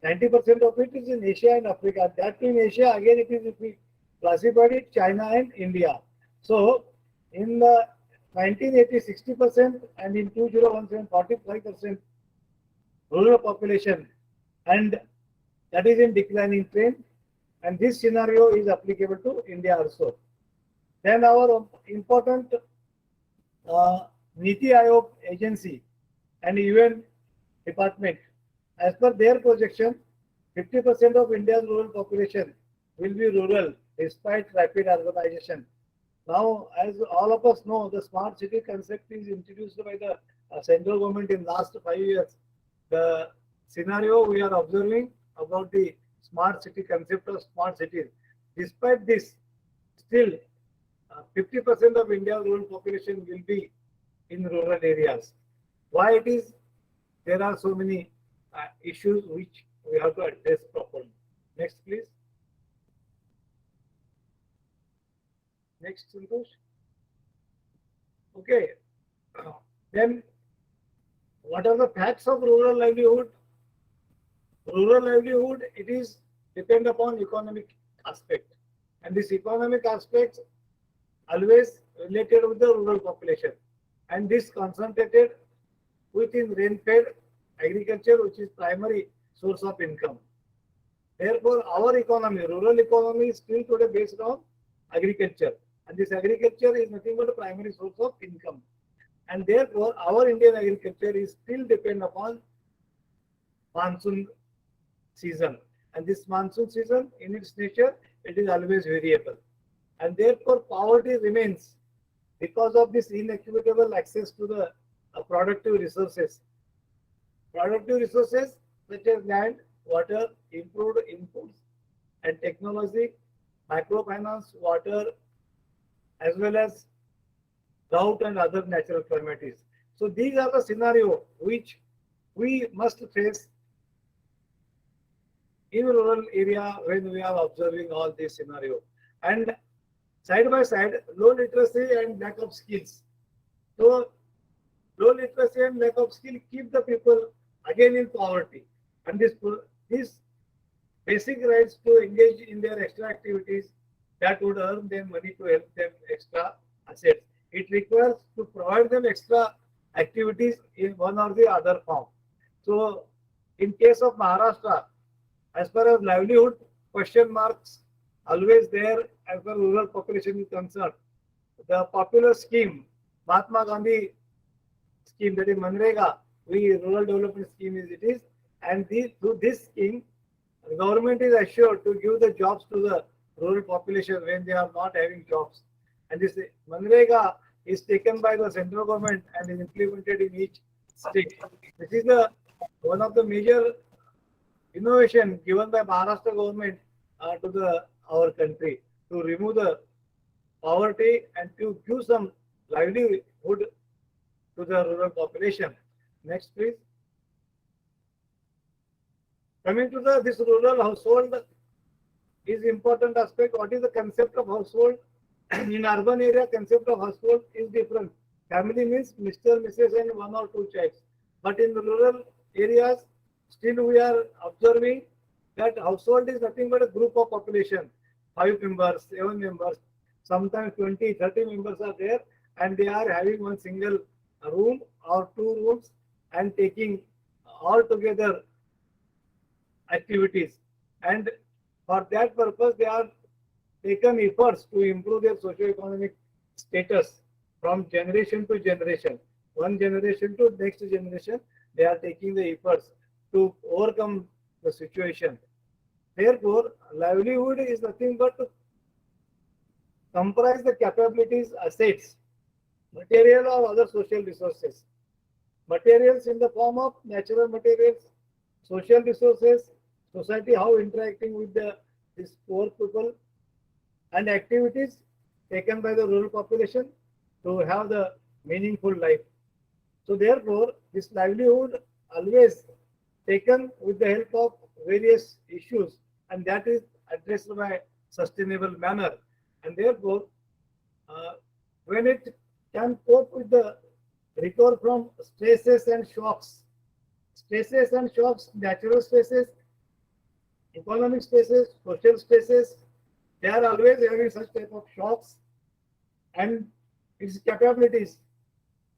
90% of it is in Asia and Africa. That in Asia, again, it is, if we classify it, China and India. So in the 1980, 60%, and in 2017, 45% rural population, and that is in declining trend. And this scenario is applicable to India also. Then our important Niti Aayog agency and UN department, as per their projection, 50% of India's rural population will be rural despite rapid urbanization. Now, as all of us know, the smart city concept is introduced by the central government in last 5 years. The scenario we are observing about the smart city concept of smart cities. Despite this, still 50% of India's rural population will be in rural areas. Why it is? There are so many issues which we have to address properly. Next, please. Next, Santosh. Okay. Then, what are the facts of rural livelihood? Rural livelihood, it is depend upon economic aspect, and this economic aspect always related with the rural population, and this concentrated within rain-fed agriculture, which is primary source of income. Therefore, our economy, rural economy, is still today based on agriculture, and this agriculture is nothing but a primary source of income. And therefore, our Indian agriculture is still depend upon monsoon season, and this monsoon season, in its nature, it is always variable, and therefore poverty remains because of this inequitable access to the productive resources. Productive resources such as land, water, improved inputs and technology, microfinance, water, as well as drought and other natural calamities. So these are the scenario which we must face in rural area when we are observing all this scenario. And side by side, low literacy and lack of skills. So low literacy and lack of skill keep the people again in poverty. And this basic rights to engage in their extra activities that would earn them money to help them extra assets. It requires to provide them extra activities in one or the other form. So in case of Maharashtra, as far as livelihood, question marks always there as far as rural population is concerned. The popular scheme, Mahatma Gandhi scheme, that is Manrega, rural development scheme is it is, and through this scheme, the government is assured to give the jobs to the rural population when they are not having jobs. And this Manrega is taken by the central government and is implemented in each state. This is the one of the major innovation given by Maharashtra government to the our country to remove the poverty and to give some livelihood to the rural population. Next, please. Coming to this rural household is important aspect. What is the concept of household? In urban area, concept of household is different. Family means Mr., Mrs. and one or two childs. But in the rural areas, still we are observing that household is nothing but a group of population. 5 members, 7 members, sometimes 20, 30 members are there and they are having one single room or 2 rooms and taking all together activities. And for that purpose, they are taken efforts to improve their socio-economic status from generation to generation. One generation to next generation, they are taking the efforts to overcome the situation. Therefore, livelihood is nothing but to comprise the capabilities, assets, material or other social resources. Materials in the form of natural materials, social resources, society how interacting with these poor people, and activities taken by the rural population to have the meaningful life. So therefore, this livelihood always taken with the help of various issues, and that is addressed by sustainable manner. And therefore, when it can cope with the recover from stresses and shocks, natural stresses, economic stresses, social stresses, they are always having such type of shocks, and its capabilities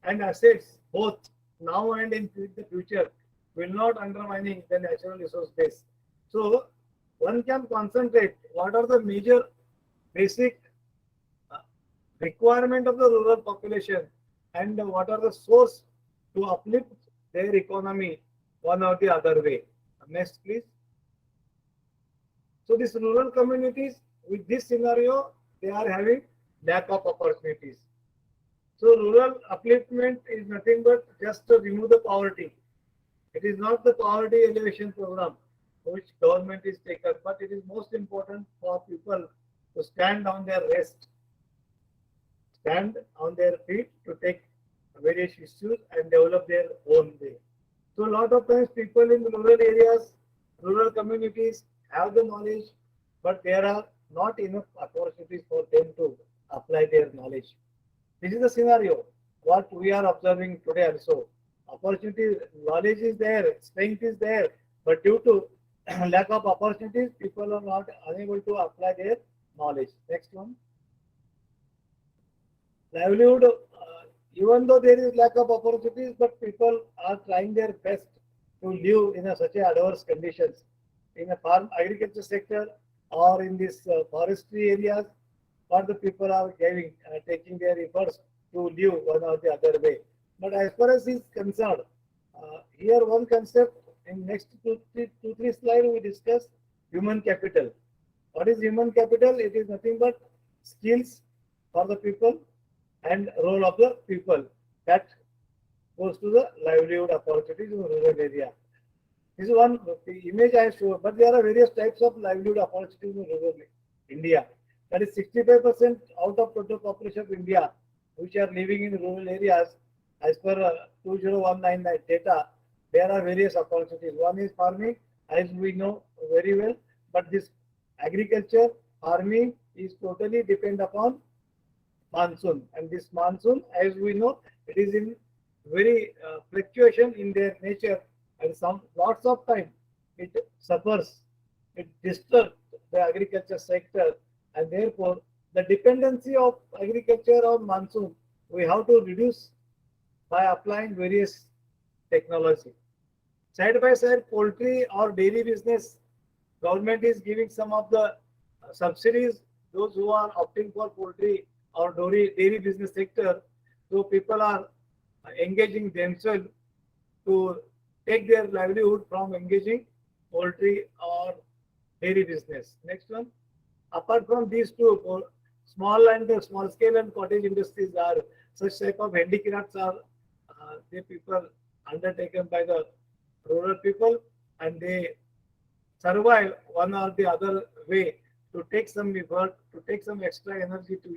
and assets both now and in the future will not undermining the natural resource base. So one can concentrate what are the major basic requirement of the rural population and what are the source to uplift their economy one or the other way. Next, please. So these rural communities with this scenario, they are having lack of opportunities. So rural upliftment is nothing but just to remove the poverty. It is not the poverty elevation program which government is taken, but it is most important for people to stand on their rest, stand on their feet to take various issues and develop their own way. So a lot of times people in rural areas, rural communities have the knowledge, but there are not enough opportunities for them to apply their knowledge. This is the scenario what we are observing today also. Opportunity, knowledge is there, strength is there, but due to lack of opportunities, people are not unable to apply their knowledge. Next one. Livelihood, even though there is lack of opportunities, but people are trying their best to live in such adverse conditions in a farm agriculture sector or in this forestry areas. What the people are giving, taking their efforts to live one or the other way. But as far as is concerned, here one concept in next two, three slides we discuss human capital. What is human capital? It is nothing but skills for the people and role of the people that goes to the livelihood opportunities in the rural area. This is one image I show, but there are various types of livelihood opportunities in rural India. That is 65% out of total population of India, which are living in rural areas. As per 2019 data, there are various opportunities. One is farming, as we know very well, but this agriculture, farming is totally depend upon monsoon. And this monsoon, as we know, it is in very fluctuation in their nature, and some lots of time it suffers, it disturbs the agriculture sector, and therefore the dependency of agriculture on monsoon we have to reduce by applying various technology. Side by side, poultry or dairy business, government is giving some of the subsidies. Those who are opting for poultry or dairy business sector, so people are engaging themselves to take their livelihood from engaging poultry or dairy business. Next one. Apart from these two, small and small scale and cottage industries are such type of handicrafts are the people undertaken by the rural people, and they survive one or the other way to take some effort, to take some extra energy to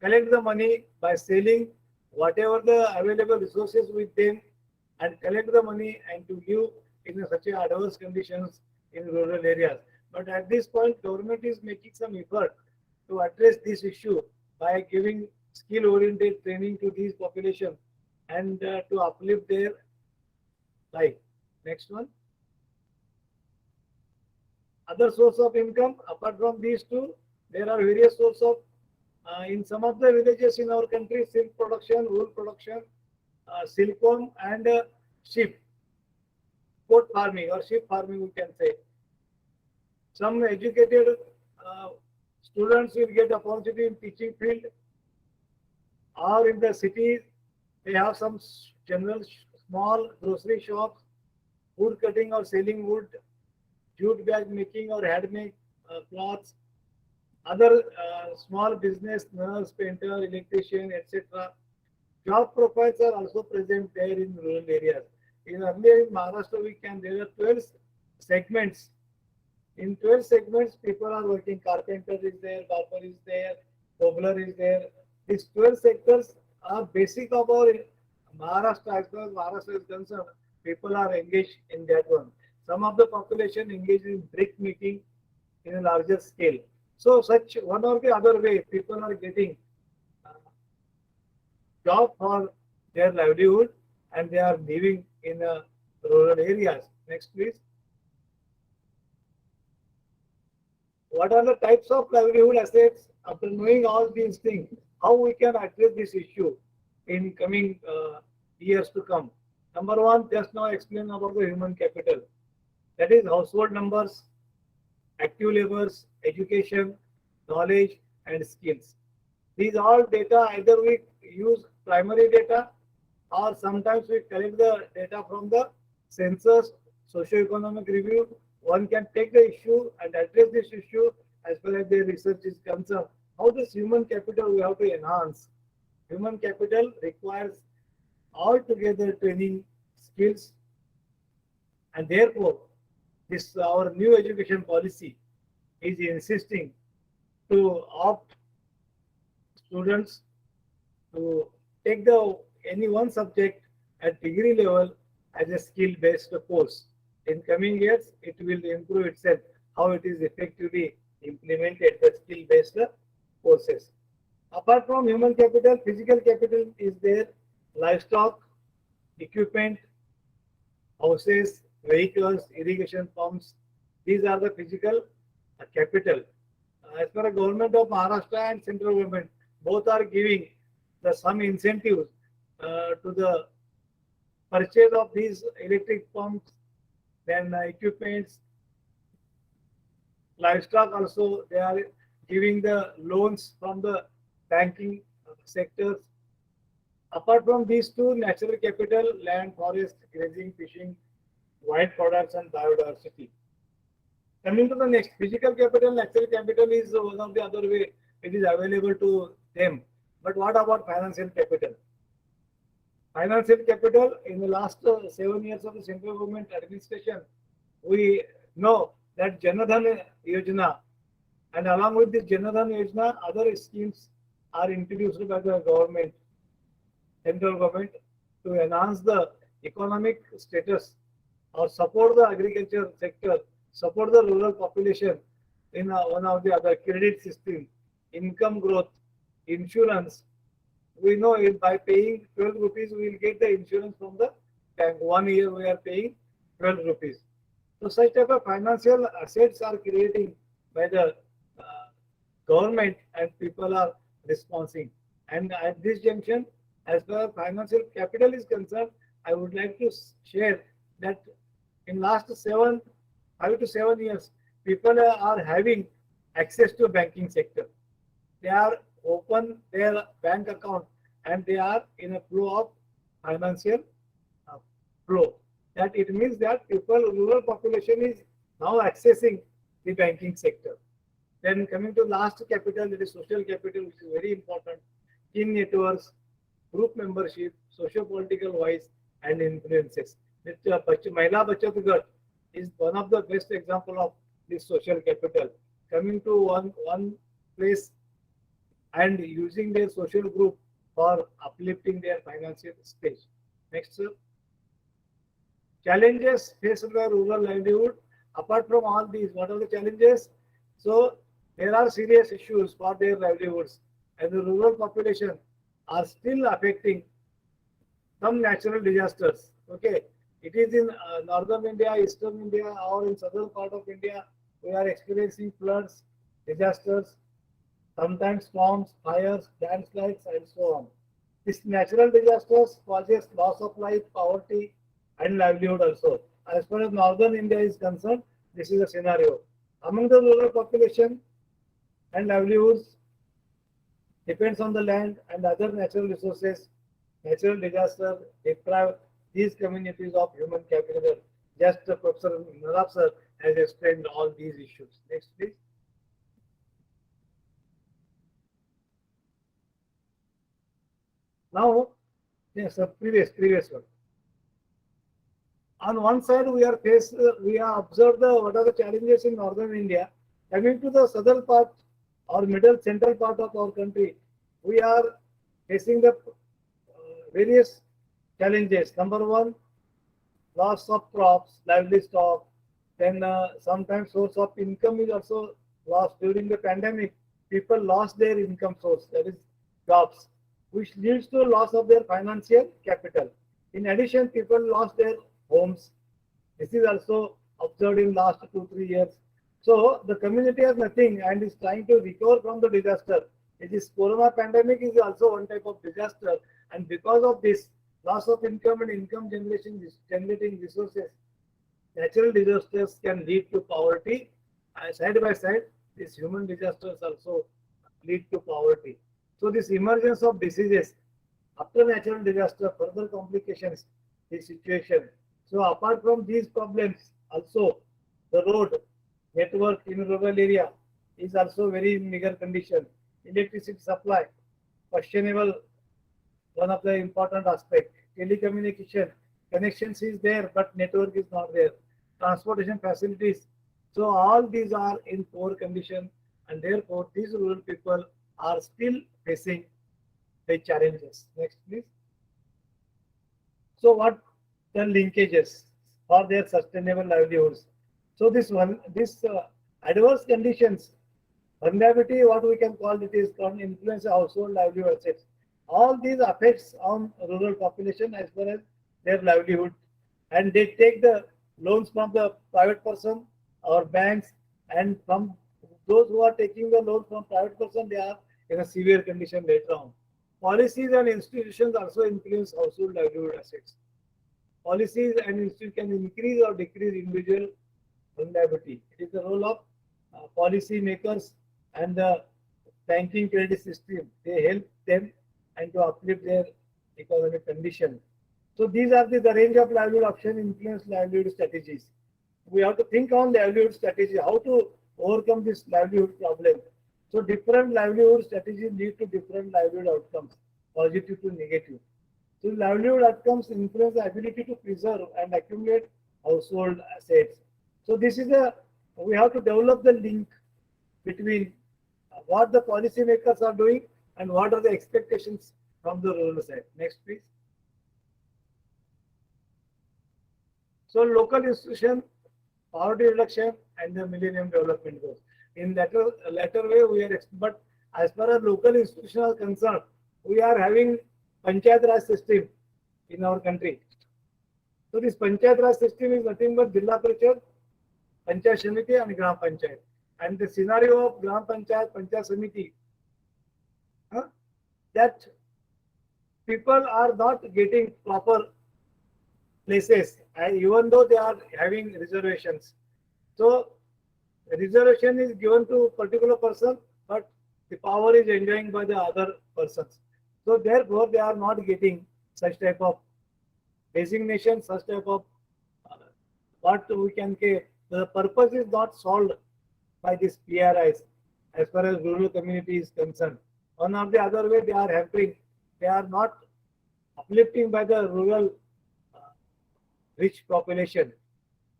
collect the money by selling whatever the available resources with them and collect the money and to live in such a adverse conditions in rural areas. But at this point, government is making some effort to address this issue by giving skill-oriented training to these population and to uplift their life. Next one. Other source of income apart from these two, there are various sources of in some of the villages in our country, silk production, wool production, silkworm and sheep, goat farming or sheep farming we can say. Some educated students will get opportunity in teaching field, or in the cities they have some general small grocery shops, wood cutting or selling wood, jute bag making or handmade cloths, other small business, nurse, painter, electrician, etc. Job profiles are also present there in rural areas. Earlier in Maharashtra, there are 12 segments. In 12 segments, people are working. Carpenter is there, barber is there, cobbler is there. These 12 sectors are basic of our Maharashtra. As far as Maharashtra is concerned, people are engaged in that one. Some of the population engaged in brick making in a larger scale. So such one or the other way, people are getting job for their livelihood and they are living in rural areas. Next, please. What are the types of livelihood assets? After knowing all these things, how we can address this issue in coming years to come? Number one, just now explain about the human capital. That is household numbers, active laborers, education, knowledge, and skills. These all data, either we use primary data or sometimes we collect the data from the census, socio-economic review. One can take the issue and address this issue as far as the research is concerned. How this human capital we have to enhance? Human capital requires altogether training skills, and therefore this our new education policy is insisting to opt students to take any one subject at degree level as a skill-based course. In coming years, it will improve itself how it is effectively implemented, the skill-based courses. Apart from human capital, physical capital is there, livestock, equipment, houses, vehicles, irrigation pumps. These are the physical capital. As per the government of Maharashtra and central government, both are giving some incentives to the purchase of these electric pumps, then equipments, livestock also they are giving the loans from the banking sectors. Apart from these two, natural capital, land, forest, grazing, fishing, wild products and biodiversity. Coming to the next, physical capital, natural capital is one of the other way it is available to them. But what about financial capital? Financial capital in the last 7 years of the central government administration, we know that Janadhan Yojana and along with this Janadhan Yojana, other schemes are introduced by the government, central government to enhance the economic status or support the agriculture sector, support the rural population in one of the other credit system, income growth, insurance. We know it by paying 12 rupees, we will get the insurance from the bank. 1 year we are paying 12 rupees. So such type of financial assets are creating by the government and people are responding. And at this junction, as far as financial capital is concerned, I would like to share that in last 5 to 7 years, people are having access to banking sector. They are open their bank account and they are in a flow of financial flow. That it means that people, rural population is now accessing the banking sector. Then coming to last capital, it is social capital, which is very important. Team networks, group membership, socio-political voice, and influences. Mahila Bachat Gat is one of the best example of this social capital. Coming to one place and using their social group for uplifting their financial stage. Next, sir. Challenges faced by rural livelihood. Apart from all these, what are the challenges? So there are serious issues for their livelihoods, and the rural population are still affecting some natural disasters. Okay, it is in northern India, eastern India, or in southern part of India, we are experiencing floods, disasters, sometimes storms, fires, landslides, and so on. These natural disasters causes loss of life, poverty, and livelihood also. As far as northern India is concerned, this is a scenario. Among the rural population and livelihoods depends on the land and other natural resources. Natural disaster deprive these communities of human capital. Just Professor Narab sir has explained all these issues. Next, please. Now, yes, previous one. On one side, we have observed what are the challenges in northern India. Coming to the southern part or middle central part of our country, we are facing the various challenges. Number one, loss of crops, livestock. Then sometimes source of income is also lost during the pandemic. People lost their income source, that is jobs, which leads to loss of their financial capital. In addition, people lost their homes. This is also observed in last 2-3 years. So the community has nothing and is trying to recover from the disaster. It is corona pandemic is also one type of disaster, and because of this loss of income and income generating resources, natural disasters can lead to poverty. Side by side, these human disasters also lead to poverty. So this emergence of diseases after natural disaster further complications the situation. So apart from these problems, also the road network in rural area is also very meager condition. Electricity supply, questionable, one of the important aspect. Telecommunication, connections is there, but network is not there. Transportation facilities. So all these are in poor condition, and therefore these rural people are still facing the challenges. Next, please. So what the linkages for their sustainable livelihoods? So this adverse conditions, vulnerability, what we can call it is called influence household livelihood assets. All these affects on rural population as well as their livelihood, and they take the loans from the private person or banks, and from those who are taking the loan from private person, they are in a severe condition later on. Policies and institutions also influence household livelihood assets. Policies and institutions can increase or decrease individual vulnerability. It is the role of policy makers and the banking credit system. They help them and to uplift their economic condition. So these are the range of livelihood option influence livelihood strategies. We have to think on livelihood strategy, how to overcome this livelihood problem. So different livelihood strategies lead to different livelihood outcomes, positive to negative. So livelihood outcomes influence the ability to preserve and accumulate household assets. So this is we have to develop the link between what the policymakers are doing and what are the expectations from the rural side. Next, please. So local institution, poverty reduction, and the Millennium Development Goals. In latter way, we are, but as far as local institutions are concerned, we are having Panchayat Raj system in our country. So this Panchayat Raj system is nothing but Jilla Parishad, Panchayat Samiti, and Gram Panchayat. And the scenario of Gram Panchayat, Panchayat Samiti, that people are not getting proper places, and even though they are having reservations. So reservation is given to particular person, but the power is enjoying by the other persons. So therefore, they are not getting such type of designation, such type of what we can say. The purpose is not solved by these PRIs. as far as rural community is concerned. One or the other way, they are hampering. They are not uplifting by the rural rich population.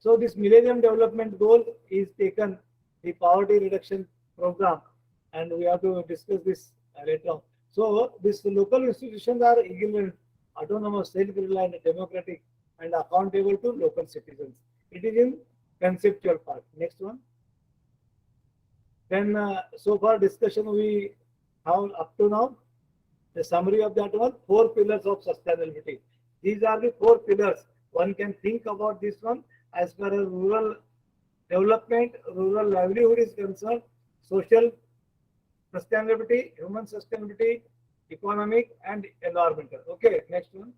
So this Millennium Development Goal is taken, the poverty reduction program, and we have to discuss this later on. So these local institutions are equivalent, autonomous, self-reliant, democratic, and accountable to local citizens. It is in conceptual part. Next one. Then so far discussion we have up to now. The summary of that one, 4 pillars of sustainability. These are the 4 pillars. One can think about this one as far as rural development, rural livelihood is concerned, social sustainability, human sustainability, economic and environmental. Okay, next one.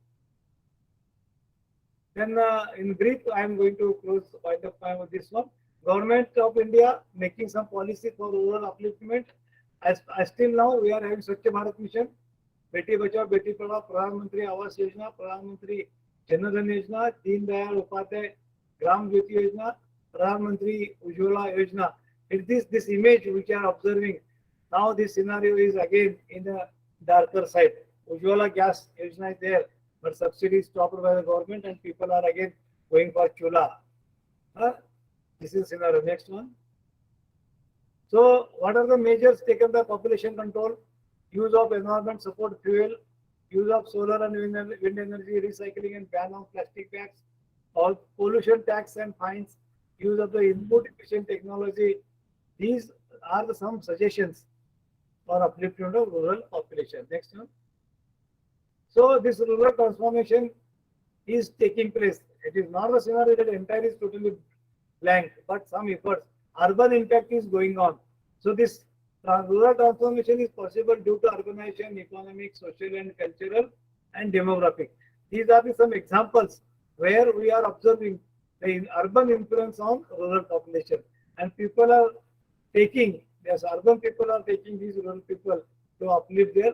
Then in brief, I am going to close point of time with this one. Government of India making some policy for rural upliftment. As till now, we are having Swachh Bharat Mission, Beti Bachao, Beti Padhao, Pradhan Mantri Awas Yojana, Pradhan Mantri Jan Dhan Yojana, Deen Dayal Upadhyay Gram Jyoti Yojana, Pradhan Mantri Ujjwala Yojana. It is this image which are observing. Now this scenario is again in the darker side. Ujjwala gas Yojana is there, but subsidy is stopped by the government and people are again going for chula. This is scenario. Next one. So what are the measures taken by population control? Use of environment support fuel, use of solar and wind energy, recycling and ban on plastic bags, or pollution tax and fines, use of the input efficient technology. These are some suggestions for upliftment of rural population. Next one. So this rural transformation is taking place. It is not the scenario that entire is totally blank, but some efforts. Urban impact is going on. So this rural transformation is possible due to urbanization, economic, social and cultural and demographic. These are some examples where we are observing the urban influence on rural population, and people are taking, yes, urban people are taking these rural people to uplift their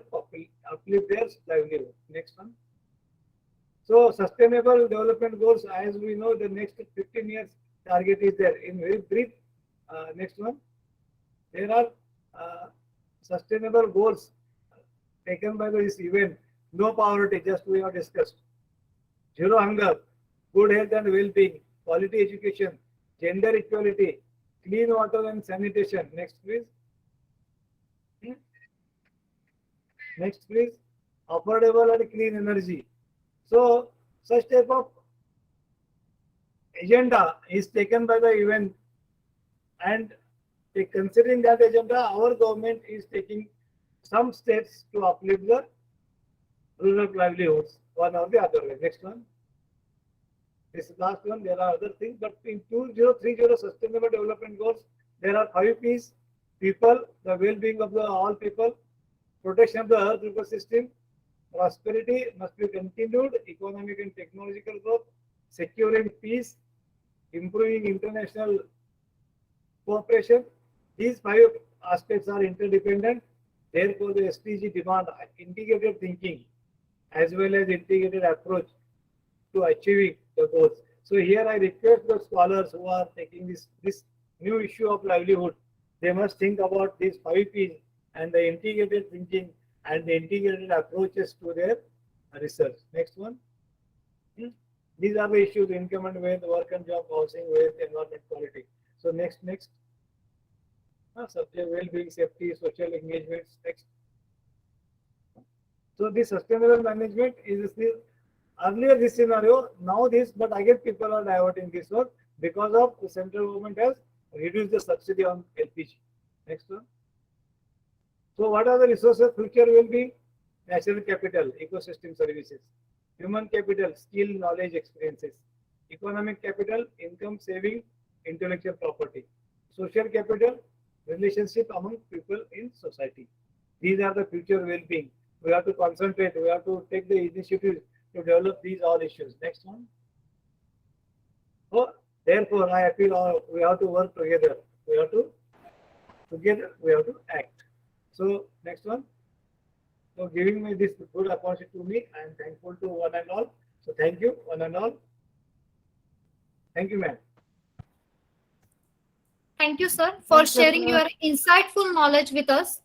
livelihood. Next one. So sustainable development goals, as we know, the next 15 years target is there. In very brief, next one. There are sustainable goals taken by this event. No poverty, just we have discussed. Zero hunger, good health and well-being, quality education, gender equality, clean water and sanitation. Next, please. Next, please. Affordable and clean energy. So, such type of agenda is taken by the event, and considering that agenda, our government is taking some steps to uplift the rural livelihoods, one or the other way. Next one. This last one, there are other things, but in 2030 Sustainable Development Goals, there are 5 P's: people, the well-being of all people, protection of the earth ecosystem, prosperity must be continued, economic and technological growth, securing peace, improving international cooperation. These 5 aspects are interdependent. Therefore, the SDG demand integrated thinking as well as integrated approach to achieving the goals. So here I request the scholars who are taking this new issue of livelihood, they must think about these 5 P's and the integrated thinking and the integrated approaches to their research. Next one. These are the issues: income and wealth, work and job, housing, wealth, environment, quality. So next. Subject well-being, safety, social engagements. Next. So this sustainable management is still earlier this scenario, now this, but again people are diverting this one because of the central government has reduced the subsidy on LPG. Next one. So what are the resources? Future well-being, natural capital, ecosystem services, human capital, skill, knowledge, experiences, economic capital, income, saving, intellectual property, social capital, relationship among people in society. These are the future well-being. We have to concentrate, we have to take the initiative to develop these all issues. Next one. So therefore I appeal, we have to work together. We have to act. So next one. So giving me this good opportunity to me, I am thankful to one and all. So thank you, one and all. Thank you, ma'am. Thank you, sir, for sharing your insightful knowledge with us.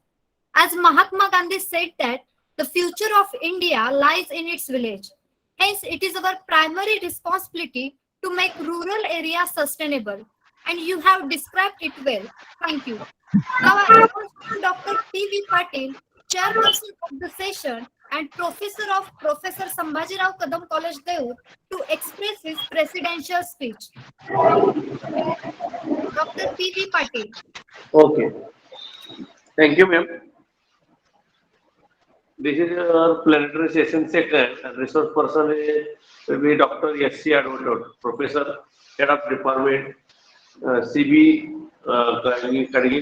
As Mahatma Gandhi said that the future of India lies in its village. Hence, it is our primary responsibility to make rural areas sustainable. And you have described it well. Thank you. Now I ask Dr. P.V. Patil, chairperson of the session and professor of Professor Sambhajirao Kadam College, Deur, to express his presidential speech. Dr. P.V. Patil. Okay, thank you, ma'am. This is our plenary session second, and resource person will be Dr. S.C. Advocate, Professor, Head of Department, CB, Kadgi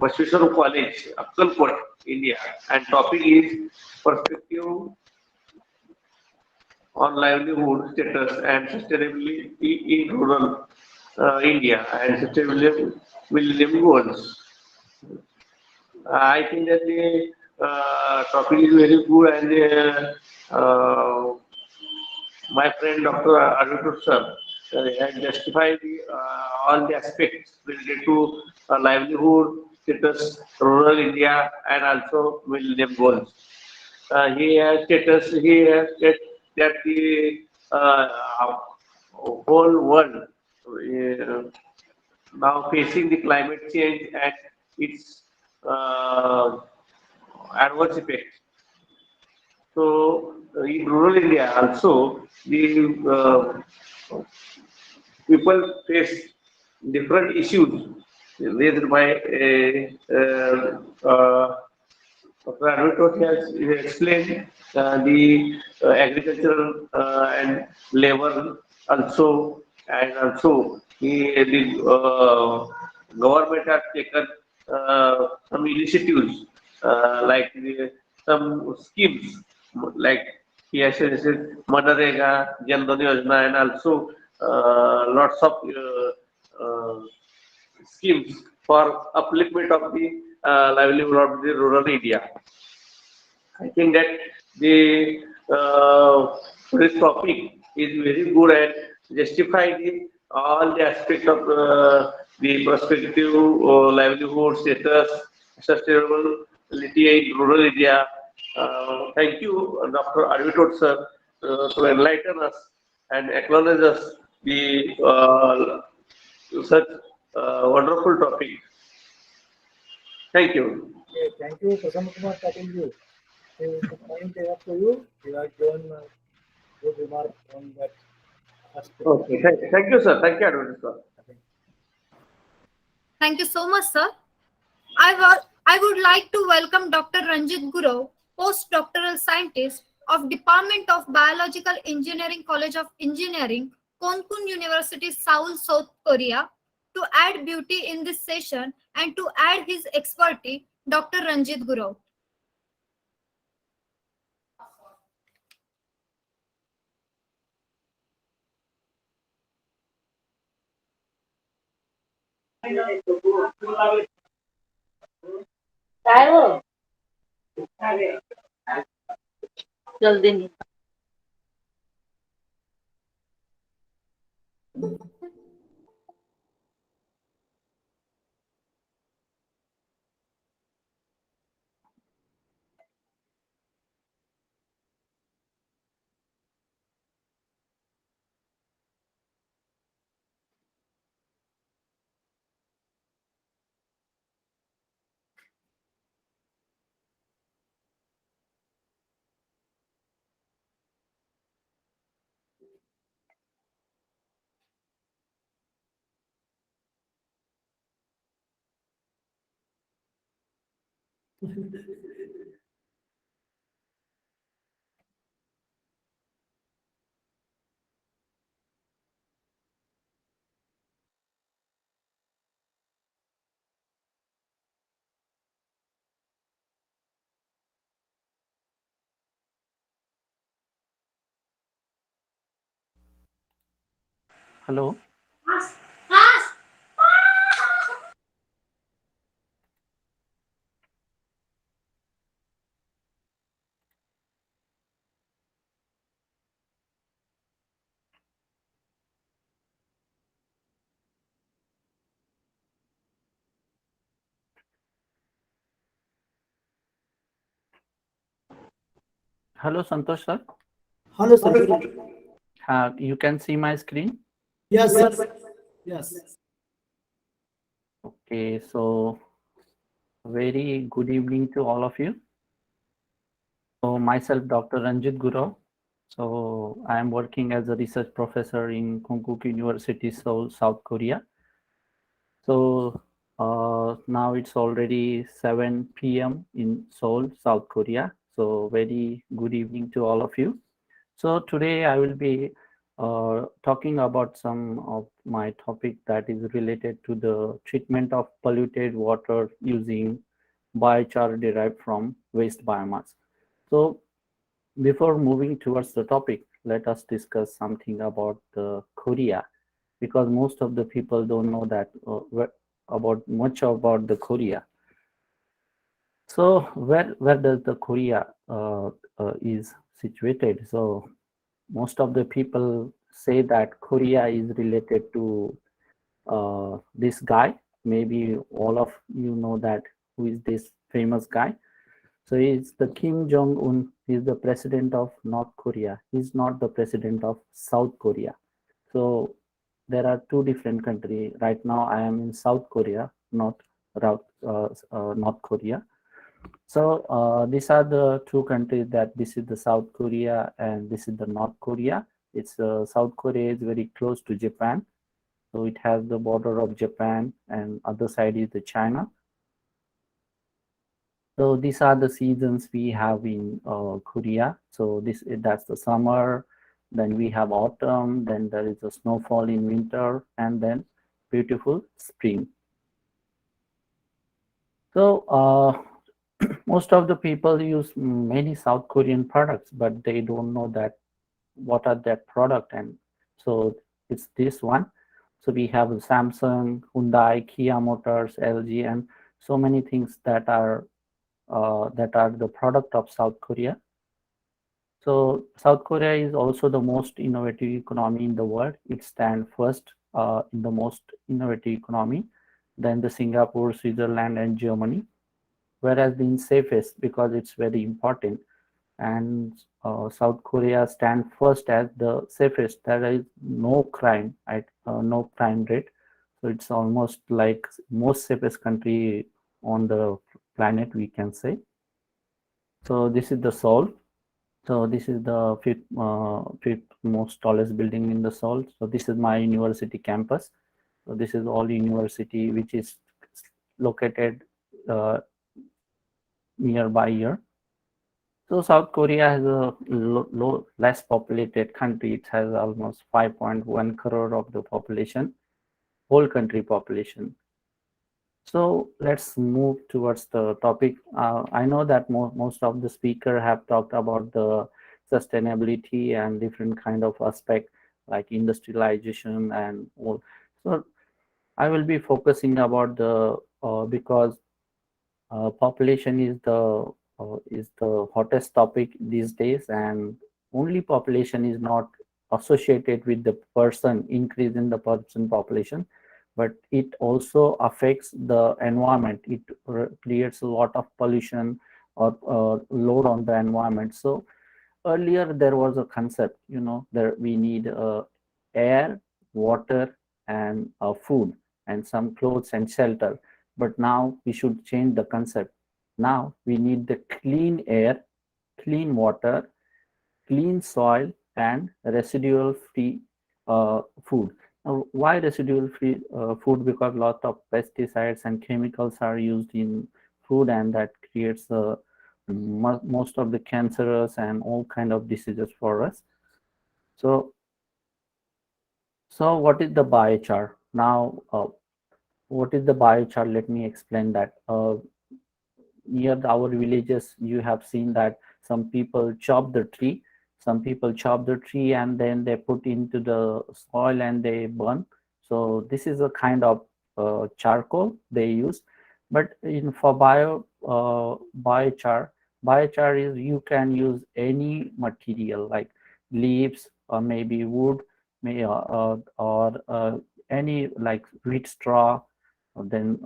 Bashveshwar College, Akkalkot, India, and topic is perspective on livelihood status and sustainability in rural India and sustainability millennium goals. I think that the topic is very good and my friend Dr. Arvind sir had justified all the aspects related to livelihood, status, rural India, and also millennium goals. He has said that the whole world now facing the climate change and its uh, adverse effects. So in rural India also the people face different issues raised by Dr. Arvind has explained the agricultural and labor also, and also the government has taken some initiatives like some schemes like he has said Manarega, Jan Dhan Yojana, and also lots of schemes for upliftment of the livelihood of the rural area. I think that the this topic is very good and justify all the aspects of the prospective livelihood status, sustainability in rural area. Thank you, Dr. Arvind sir, to enlighten us and acknowledge us the such wonderful topic. Thank you. Okay, thank you, Prasanna Kumar Patil. You. The point is up to you. You have given good remark on that aspect. Okay, thank you, sir. Thank you, Arvind sir. Thank you so much, sir. I would like to welcome Dr. Ranjit Guru, postdoctoral scientist of Department of Biological Engineering, College of Engineering, Konkun University, Seoul, South Korea, to add beauty in this session and to add his expertise, Dr. Ranjit Guru. जल्दी नहीं Hello. Hello, Santosh sir. Hello, sir. You can see my screen. Yes, sir. Yes. Okay, so very good evening to all of you. So myself, Dr. Ranjit Gurau. So I am working as a research professor in Konkuk University, Seoul, South Korea. So now it's already 7 p.m. in Seoul, South Korea. So very good evening to all of you. So today I will be talking about some of my topic that is related to the treatment of polluted water using biochar derived from waste biomass. So before moving towards the topic, let us discuss something about the Korea, because most of the people don't know that about much about the Korea. So where does the Korea is situated? So most of the people say that Korea is related to this guy. Maybe all of you know that who is this famous guy. So he's the Kim Jong-un. He's the president of North Korea. He's not the president of South Korea. So there are two different countries. Right now I am in South Korea, not North Korea. So these are the two countries, that this is the South Korea and this is the North Korea. It's South Korea is very close to Japan. So it has the border of Japan, and other side is the China. So these are the seasons we have in Korea. So that's the summer, then we have autumn, then there is a snowfall in winter, and then beautiful spring. So most of the people use many South Korean products, but they don't know that what are that product. And so it's this one. So we have Samsung, Hyundai, Kia Motors, LG, and so many things that are the product of South Korea. So South Korea is also the most innovative economy in the world. It stands first in the most innovative economy, then the Singapore, Switzerland, and Germany. Whereas being safest, because it's very important, and South Korea stand first as the safest. There is no crime, right? No crime rate. So it's almost like most safest country on the planet, we can say. So this is the Seoul. So this is the fifth most tallest building in the Seoul. So this is my university campus. So this is all university which is located nearby here. So South Korea has a less populated country. It has almost 5.1 crore of the population, whole country population. So let's move towards the topic. I know that most of the speaker have talked about the sustainability and different kind of aspect like industrialization and all. So I will be focusing about the because population is the hottest topic these days, and only population is not associated with the person increase in the person population, but it also affects the environment. It creates a lot of pollution or load on the environment. So earlier there was a concept, there we need air, water, and food, and some clothes and shelter. But now we should change the concept. Now we need the clean air, clean water, clean soil, and residual free food. Now, why residual free food? Because a lot of pesticides and chemicals are used in food, and that creates most of the cancerous and all kind of diseases for us. So what is the biochar? Now, what is the biochar? Let me explain that. Near our villages, you have seen that some people chop the tree. Some people chop the tree and then they put into the soil and they burn. So this is a kind of charcoal they use. But for biochar, is you can use any material like leaves or maybe wood, or any like wheat straw, then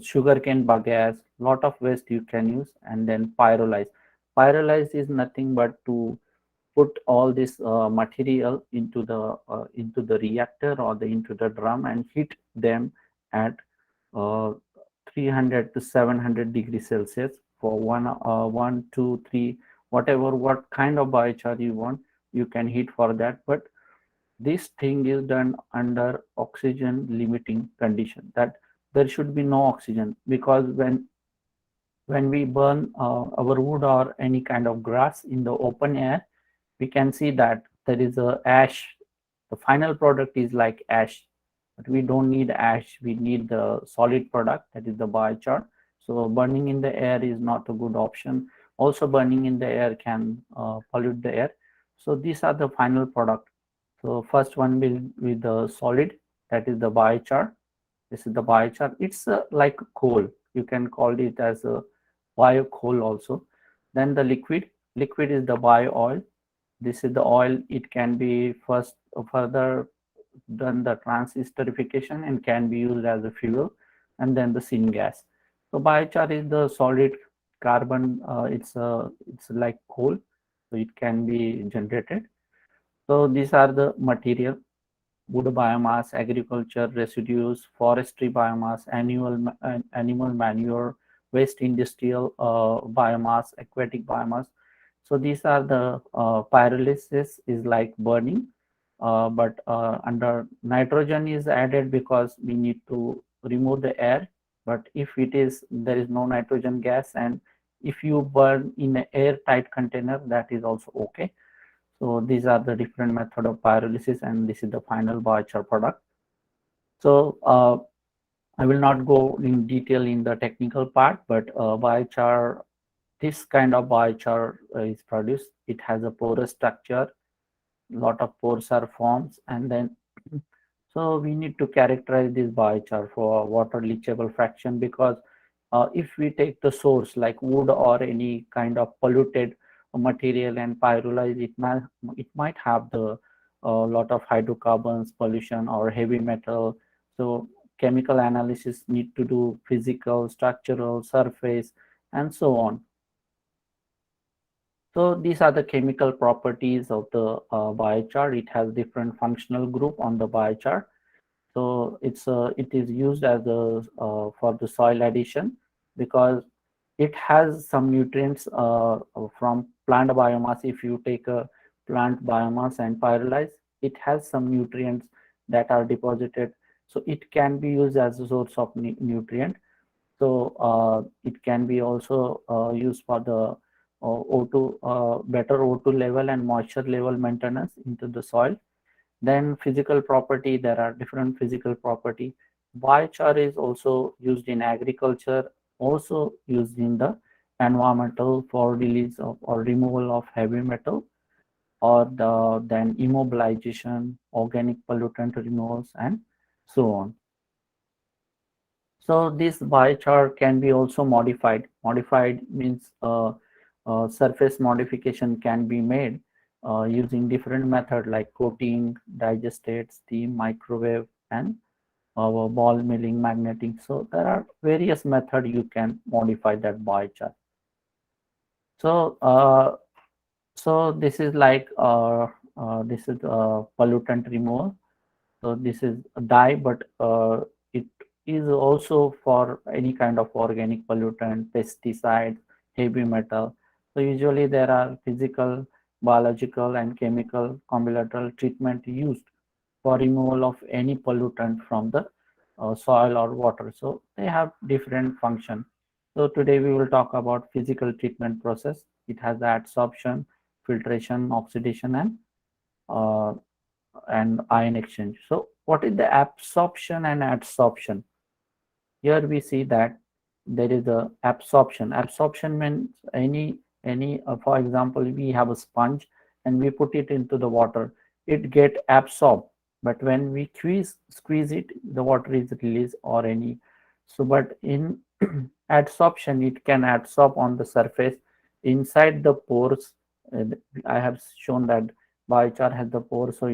sugarcane bagasse, lot of waste you can use, and then pyrolyze. Pyrolyze is nothing but to put all this material into the reactor or into the drum and heat them at uh, 300 to 700 degrees Celsius for 1, 2, 3, whatever, what kind of biochar you want, you can heat for that. But this thing is done under oxygen limiting condition, that there should be no oxygen, because when we burn our wood or any kind of grass in the open air, we can see that there is a ash. The final product is like ash, but we don't need ash. We need the solid product, that is the biochar. So burning in the air is not a good option. Also, burning in the air can pollute the air. So these are the final product. So first one will be the solid, that is the biochar. This is the biochar. It's like coal. You can call it as a bio coal also. Then the liquid is the bio oil. This is the oil. It can be further done the transesterification and can be used as a fuel, and then the syngas. So biochar is the solid carbon. It's like coal, so it can be generated. So these are the material: wood biomass, agriculture residues, forestry biomass, animal manure, waste industrial biomass, aquatic biomass. So these are the pyrolysis is like burning, but under nitrogen is added because we need to remove the air. But if there is no nitrogen gas, and if you burn in an airtight container, that is also okay. So these are the different method of pyrolysis, and this is the final biochar product. So I will not go in detail in the technical part, but biochar, this kind of biochar is produced. It has a porous structure, lot of pores are formed, and then so we need to characterize this biochar for water leachable fraction, because if we take the source like wood or any kind of polluted material and pyrolyze it might have the lot of hydrocarbons, pollution, or heavy metal. So chemical analysis need to do physical, structural, surface, and so on. So these are the chemical properties of the biochar. It has different functional group on the biochar. So it is used as for the soil addition, because it has some nutrients from plant biomass. If you take a plant biomass and pyrolyze, it has some nutrients that are deposited. So it can be used as a source of nutrient. So it can be also used for the O2, better O2 level and moisture level maintenance into the soil. Then physical property, there are different physical property. Biochar is also used in agriculture, also used in the environmental for release of or removal of heavy metal, or then immobilization, organic pollutant removals, and so on. So this biochar can be also modified. Modified means surface modification can be made using different method like coating, digestate, steam, microwave, and ball milling, magnetic. So there are various methods you can modify that biochar. So this is like this is pollutant removal. So this is a dye, but it is also for any kind of organic pollutant, pesticide, heavy metal. So usually there are physical, biological, and chemical combinatorial treatment used for removal of any pollutant from the soil or water. So they have different function. So today we will talk about physical treatment process. It has the adsorption, filtration, oxidation, and ion exchange. So what is the absorption and adsorption? Here we see that there is a absorption. Absorption means for example, we have a sponge and we put it into the water, it get absorbed. But when we squeeze it, the water is released or any. So, but in adsorption, it can adsorb on the surface inside the pores. I have shown that biochar has the pores, so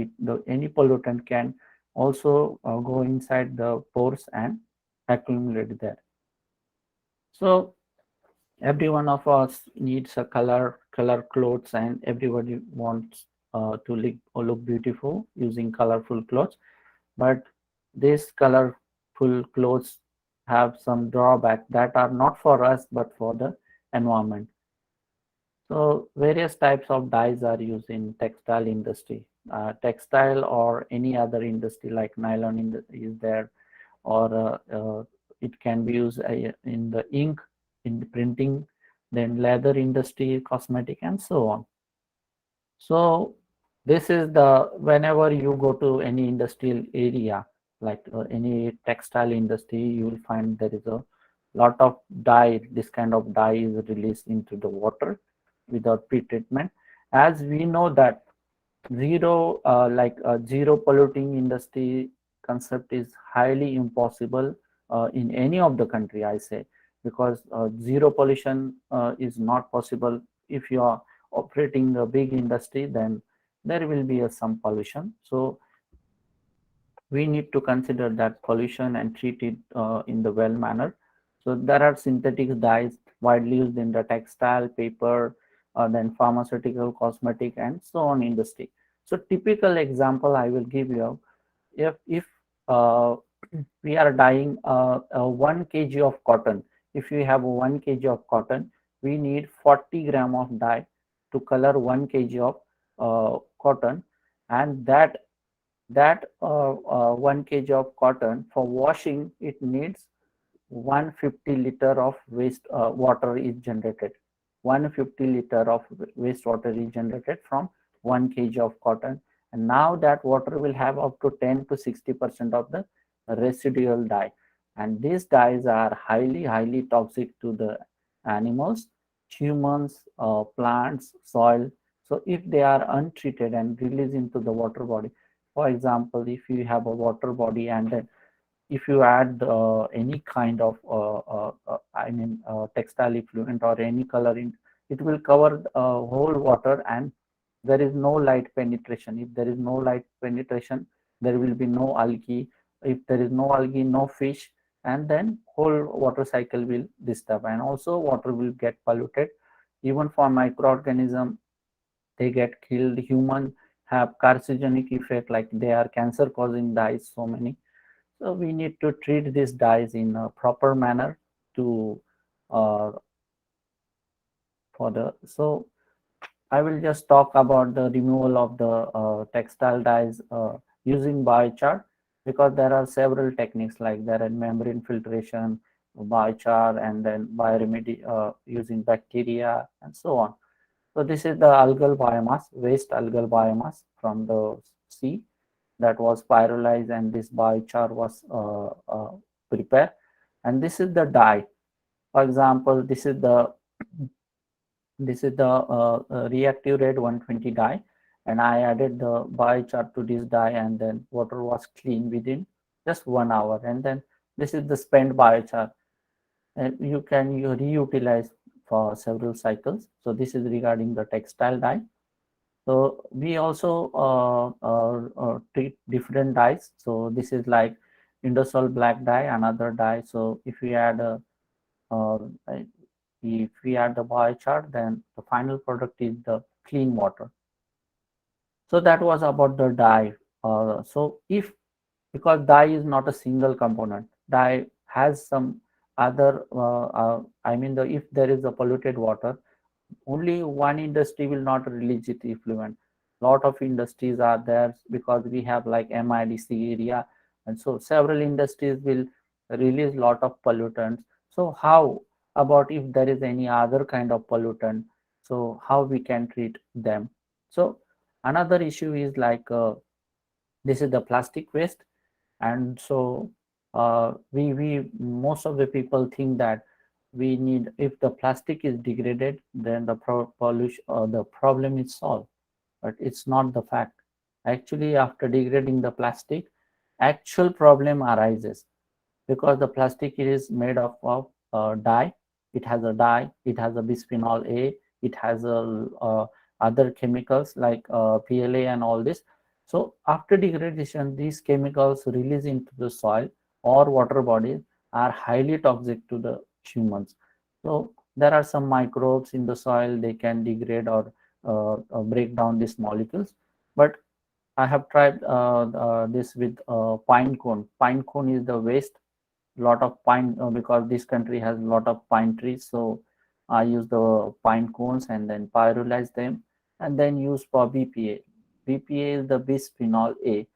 any pollutant can also go inside the pores and accumulate there. So every one of us needs a color clothes, and everybody wants to look beautiful using colorful clothes. But these colorful clothes have some drawback that are not for us but for the environment. So various types of dyes are used in textile industry. Textile or any other industry like nylon is there, or it can be used in the ink, in the printing, then leather industry, cosmetic, and so on. So this is the, whenever you go to any industrial area, like any textile industry, you will find there is a lot of dye. This kind of dye is released into the water without pre-treatment. As we know that zero polluting industry concept is highly impossible in any of the country, I say, because zero pollution is not possible. If you are operating a big industry, then there will be some pollution. So we need to consider that pollution and treat it in the well manner. So there are synthetic dyes widely used in the textile, paper, then pharmaceutical, cosmetic, and so on industry. So typical example I will give you, if uh, we are dyeing 1 kg of cotton, if we have 1 kg of cotton, we need 40 gram of dye to color 1 kg of cotton, and that 1 kg of cotton, for washing it needs 150 liter of waste water is generated. 150 liter of wastewater is generated from 1 kg of cotton, and now that water will have up to 10 to 60% of the residual dye, and these dyes are highly toxic to the animals, humans, plants, soil. So if they are untreated and released into the water body, for example, if you have a water body and then if you add any kind of textile effluent or any color in, it will cover whole water, and there is no light penetration. If there is no light penetration, there will be no algae. If there is no algae, no fish, and then whole water cycle will disturb, and also water will get polluted. Even for microorganism, they get killed. Human have carcinogenic effect, like they are cancer causing dyes, so many. So we need to treat these dyes in a proper manner to uh, for the. So I will just talk about the removal of the textile dyes using biochar, because there are several techniques, like there are membrane filtration, biochar, and then bioremedy using bacteria and so on. So this is the algal biomass, waste algal biomass from the sea that was pyrolyzed, and this biochar was prepared. And this is the dye. For example, this is the reactive red 120 dye, and I added the biochar to this dye, and then water was clean within just 1 hour. And then this is the spent biochar, and you can reutilize for several cycles. So this is regarding the textile dye. So we also treat different dyes. So this is like indosol black dye, another dye. So if we add uh, if we add the biochar, then the final product is the clean water. So that was about the dye. So if, because dye is not a single component, dye has some other. If there is a polluted water, only one industry will not release it effluent. Lot of industries are there, because we have like MIDC area, and so several industries will release lot of pollutants. So how about if there is any other kind of pollutant? So how we can treat them? So another issue is like this is the plastic waste, and so we most of the people think that we need, if the plastic is degraded, then the pollution the problem is solved, but it's not the fact. Actually, after degrading the plastic, actual problem arises, because the plastic is made up of dye. It has a dye, it has a bisphenol A, it has a other chemicals like PLA and all this. So after degradation, these chemicals released into the soil or water bodies are highly toxic to the humans. So there are some microbes in the soil, they can degrade or break down these molecules. But I have tried this with pine cone. Pine cone is the waste, lot of pine, because this country has a lot of pine trees. So I use the pine cones and then pyrolyze them and then use for BPA. BPA is the bisphenol A,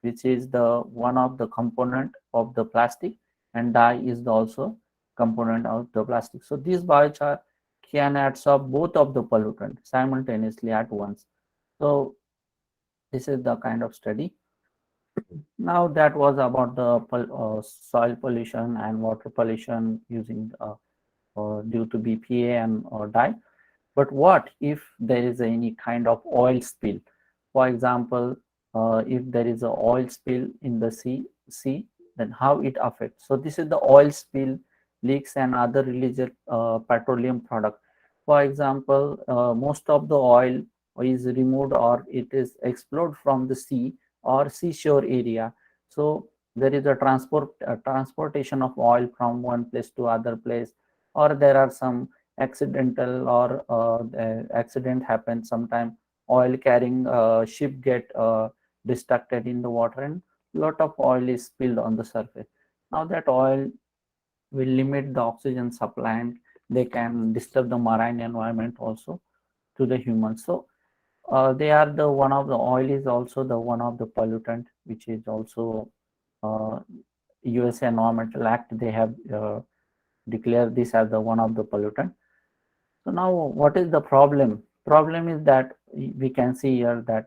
which is the one of the component of the plastic, and dye is also component of the plastic. So these biochar can absorb both of the pollutant simultaneously at once. So this is the kind of study. Now that was about the soil pollution and water pollution using due to BPA and dye. But what if there is any kind of oil spill? For example, if there is an oil spill in the sea, then how it affects? So this is the oil spill, leaks and other related petroleum product. For example, most of the oil is removed or it is exploded from the sea or seashore area. So there is a transportation of oil from one place to other place, or there are some accidental or accident happens sometime. Oil carrying ship get distracted in the water and lot of oil is spilled on the surface. Now that oil will limit the oxygen supply and they can disturb the marine environment also to the humans. So they are the one of the oil is also the one of the pollutant, which is also USA Environmental Act. They have declared this as the one of the pollutant. So now what is the problem? Problem is that we can see here that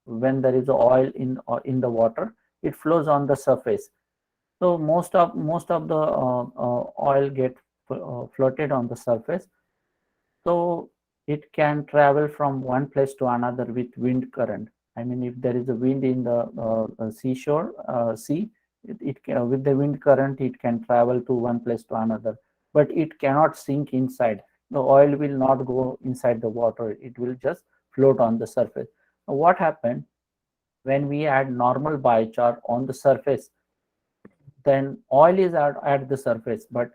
when there is oil in the water, it flows on the surface. So most of the oil get floated on the surface. So it can travel from one place to another with wind current. I mean, if there is a wind in the seashore, it can, with the wind current, it can travel to one place to another, but it cannot sink inside. The oil will not go inside the water. It will just float on the surface. Now, what happened when we add normal biochar on the surface? Then oil is at the surface, but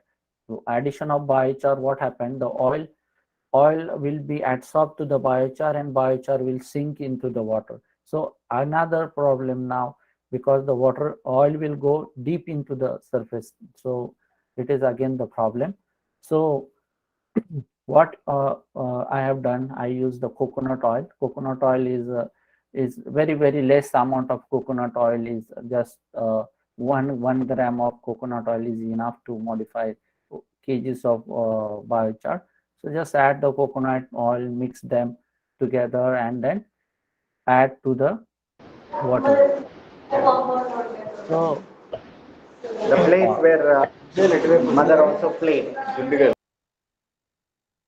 addition of biochar, what happened? The oil will be adsorbed to the biochar and biochar will sink into the water. So another problem now, because the oil will go deep into the surface. So it is again the problem. So what I have done, I use the coconut oil. Coconut oil is very less amount of coconut oil, is just 1 gram of coconut oil is enough to modify kgs of biochar. So just add the coconut oil, mix them together, and then add to the water. So The place where mother also played.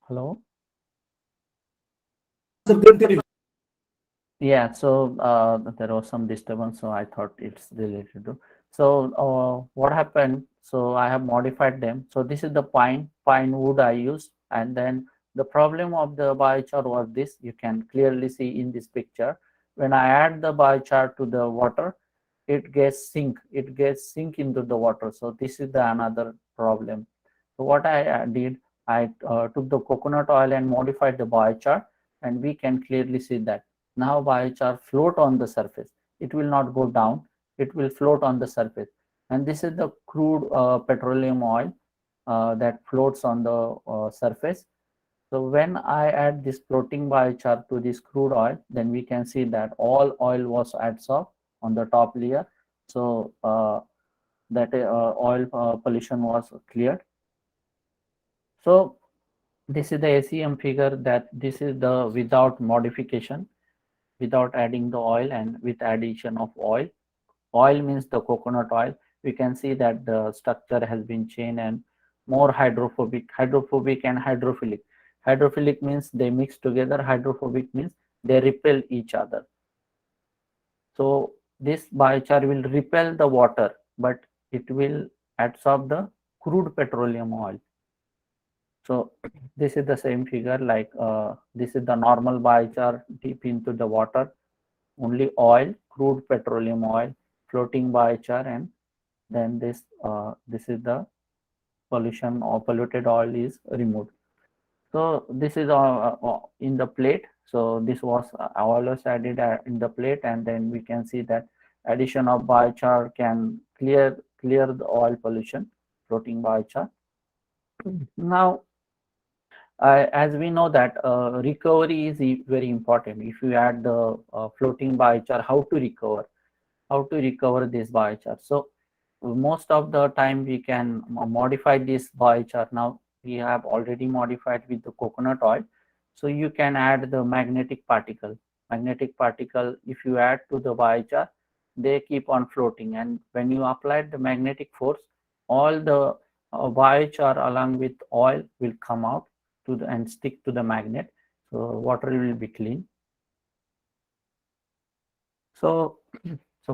hello. Sir, continue. Yeah, so there was some disturbance, so I thought it's related to. So what happened? So I have modified them. So this is the pine wood I used, and then the problem of the biochar was this. You can clearly see in this picture. When I add the biochar to the water, it gets sink into the water. So this is the another problem. So what I did, I took the coconut oil and modified the biochar, and we can clearly see that now biochar float on the surface. It will not go down, it will float on the surface. And this is the crude petroleum oil that floats on the surface. So when I add this floating biochar to this crude oil, then we can see that all oil was adsorbed on the top layer. So that oil pollution was cleared. So this is the ACM figure, that this is the without modification, without adding the oil, and with addition of oil. Oil means the coconut oil. We can see that the structure has been changed and more hydrophobic and hydrophilic. Hydrophilic means they mix together. Hydrophobic means they repel each other. So this biochar will repel the water, but it will absorb the crude petroleum oil. So this is the same figure, like this is the normal biochar deep into the water, only oil, crude petroleum oil, floating biochar, and then this is the pollution or polluted oil is removed. So this is in the plate. So this was always added in the plate, and then we can see that addition of biochar can clear the oil pollution, floating biochar. Now, as we know that recovery is very important. If you add the floating biochar, how to recover this biochar? So most of the time we can modify this biochar. Now we have already modified with the coconut oil, so you can add the magnetic particle. If you add to the biochar, they keep on floating, and when you apply the magnetic force, all the biochar along with oil will come out and stick to the magnet, so water will be clean. So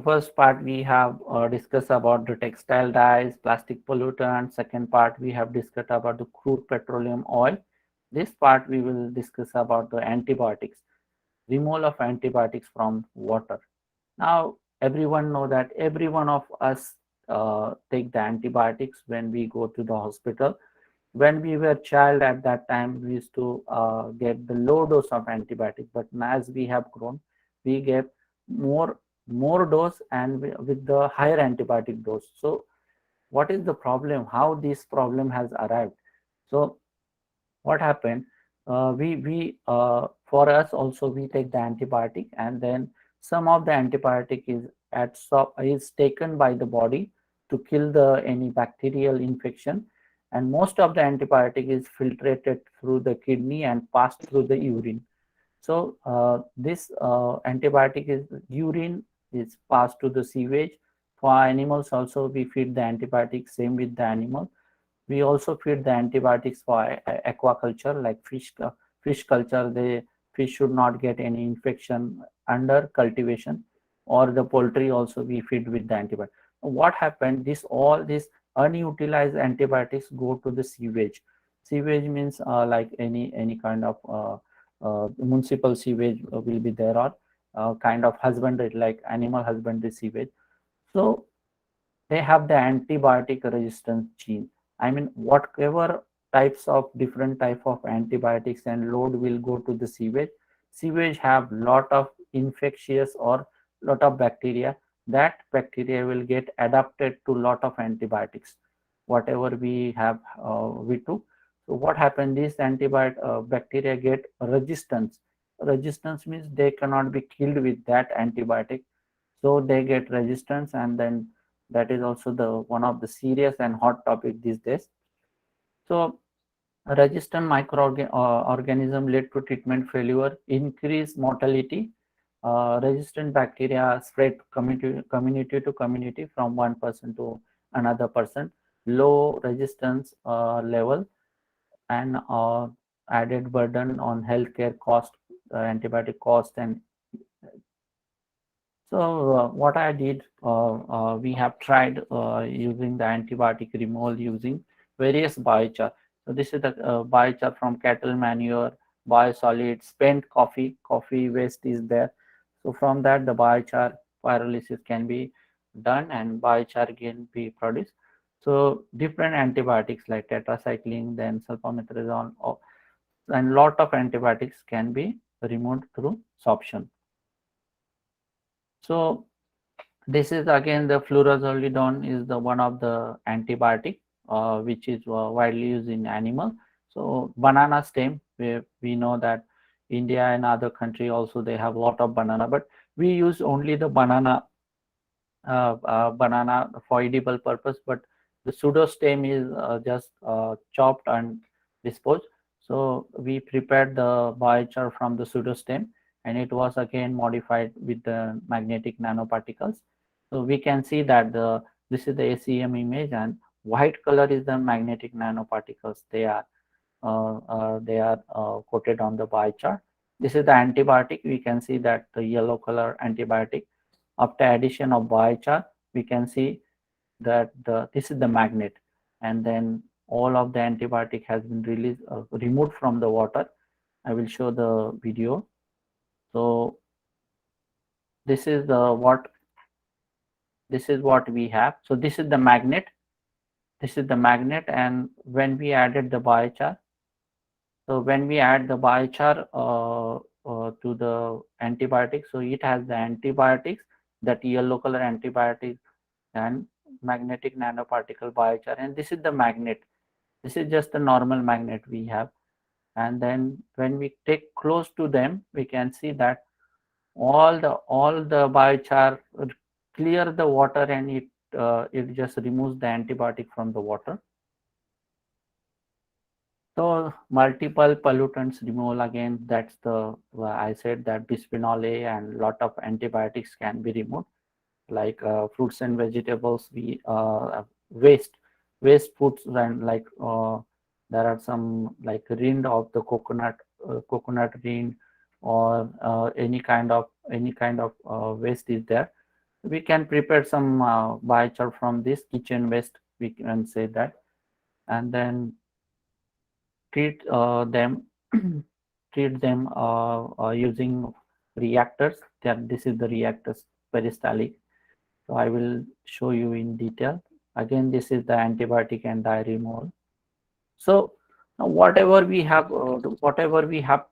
first part we have discussed about the textile dyes, plastic pollutants. Second part we have discussed about the crude petroleum oil. This part we will discuss about the antibiotics, removal of antibiotics from water. Now everyone know that every one of us take the antibiotics when we go to the hospital. When we were child, at that time we used to get the low dose of antibiotic, but as we have grown, we get more dose and with the higher antibiotic dose. So what is the problem? How this problem has arrived? So what happened? For us also, we take the antibiotic, and then some of the antibiotic is taken by the body to kill any bacterial infection, and most of the antibiotic is filtrated through the kidney and passed through the urine. So this antibiotic is urine is passed to the sewage. For animals also, we feed the antibiotics, same with the animal. We also feed the antibiotics for aquaculture, like fish culture. The fish should not get any infection under cultivation, or the poultry also we feed with the antibiotic. What happened? All these unutilized antibiotics go to the sewage. Sewage means like any kind of municipal sewage will be there, or kind of husbandry, like animal husbandry sewage. So they have the antibiotic resistance gene. I mean, whatever types of different type of antibiotics and load will go to the sewage. Sewage have lot of infectious or lot of bacteria. That bacteria will get adapted to lot of antibiotics, whatever we have we took. So what happened? This bacteria get resistance. Resistance means they cannot be killed with that antibiotic, so they get resistance, and then that is also the one of the serious and hot topic these days. So resistant microorganism led to treatment failure, increased mortality. Resistant bacteria spread community to community, from one person to another person. Low resistance level, and added burden on healthcare cost, antibiotic cost. And so what I did, we have tried using the antibiotic removal using various biochar. So this is the biochar from cattle manure, biosolids, spent coffee waste is there. So from that, the biochar pyrolysis can be done and biochar can be produced. So different antibiotics like tetracycline, then sulfametrazole, and lot of antibiotics can be removed through sorption. So this is again the flurazolidone is the one of the antibiotic which is widely used in animal. So banana stem, we know that India and other country also they have a lot of banana, but we use only the banana for edible purpose, but the pseudostem is just chopped and disposed. So we prepared the biochar from the pseudostem, and it was again modified with the magnetic nanoparticles. So we can see that this is the ACM image, and white color is the magnetic nanoparticles. They are coated on the biochar. This is the antibiotic. We can see that the yellow color antibiotic. After addition of biochar, we can see that this is the magnet, and then all of the antibiotic has been removed from the water. I will show the video. So this is what we have. So this is the magnet. And when we added the biochar, So when we add the biochar to the antibiotics, so it has the antibiotics, that yellow color antibiotics, and magnetic nanoparticle biochar, and this is the magnet. This is just the normal magnet we have. And then when we take close to them, we can see that all the biochar clear the water, and it just removes the antibiotic from the water. So multiple pollutants removal, again, that's the I said that bisphenol A and lot of antibiotics can be removed, like fruits and vegetables. We waste foods, and like there are some like rind of the coconut rind, or any kind of waste is there. We can prepare some biochar from this kitchen waste, we can say that, and then treat them treat them using reactors. This is the reactors peristaltic. So I will show you in detail. Again, this is the antibiotic and diarrhea removal. So now whatever we have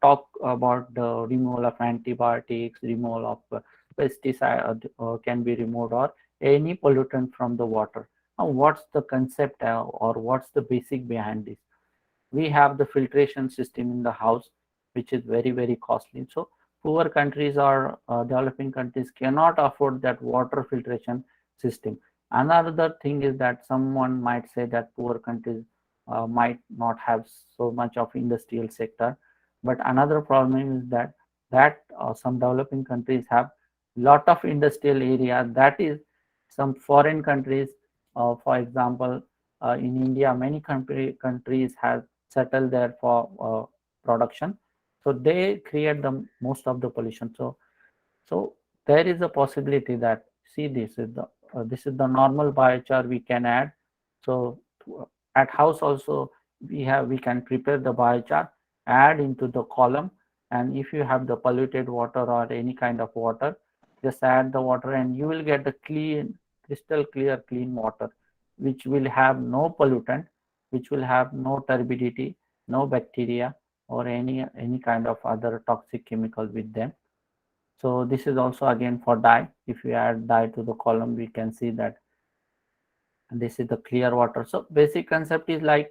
talked about, the removal of antibiotics, removal of pesticide can be removed, or any pollutant from the water. Now, what's the concept or what's the basic behind this? We have the filtration system in the house, which is very, very costly. So poor countries or developing countries cannot afford that water filtration system. Another thing is that someone might say that poor countries might not have so much of industrial sector, but another problem is that some developing countries have lot of industrial area, that is some foreign countries, for example, in India, many countries have settled there for production, so they create the most of the pollution. So there is a possibility that, see, this is the normal biochar we can add. So at house also we can prepare the biochar, add into the column, and if you have the polluted water or any kind of water, just add the water and you will get the clean, crystal clear, clean water, which will have no pollutant, which will have no turbidity, no bacteria, or any kind of other toxic chemical with them. So this is also again for dye. If you add dye to the column, we can see that this is the clear water. So basic concept is like,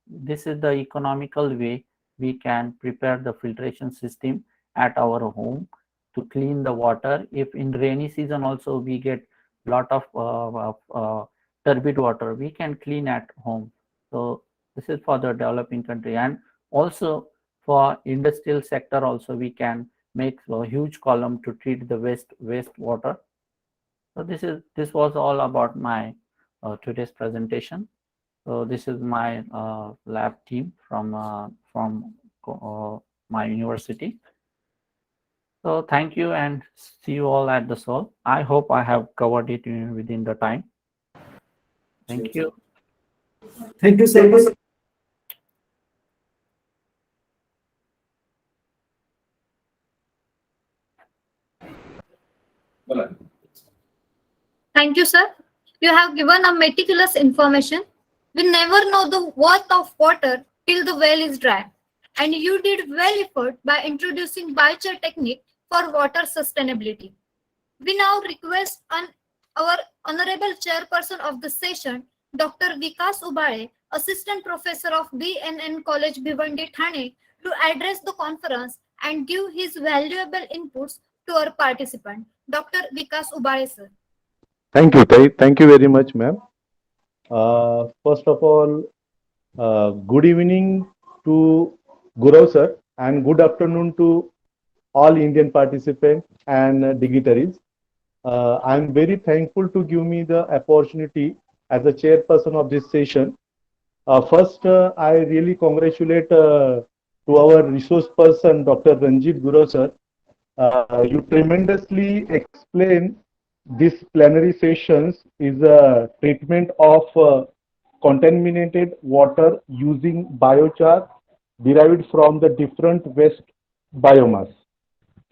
this is the economical way we can prepare the filtration system at our home to clean the water. If in rainy season also we get lot of turbid water, we can clean at home. So this is for the developing country, and also for industrial sector also we can make a huge column to treat the waste water. So this was all about my today's presentation. So this is my lab team from my university. So thank you, and see you all at the SOL. I hope I have covered it within the time. Thank you. Thank you so much. Thank you, sir. You have given a meticulous information. We never know the worth of water till the well is dry. And you did well effort by introducing biochar technique for water sustainability. We now request our honorable chairperson of the session, Dr. Vikas Ubale, Assistant Professor of BNN College Bhiwandi, Thane, to address the conference and give his valuable inputs to our participant. Dr. Vikas Ubale, sir. Thank you, Tai. Thank you very much, ma'am. First of all, good evening to Guru sir, and good afternoon to all Indian participants and dignitaries. I am very thankful to give me the opportunity as a chairperson of this session. First, I really congratulate to our resource person, Dr. Ranjit Guru sir. You tremendously explain this plenary sessions is a treatment of contaminated water using biochar derived from the different waste biomass.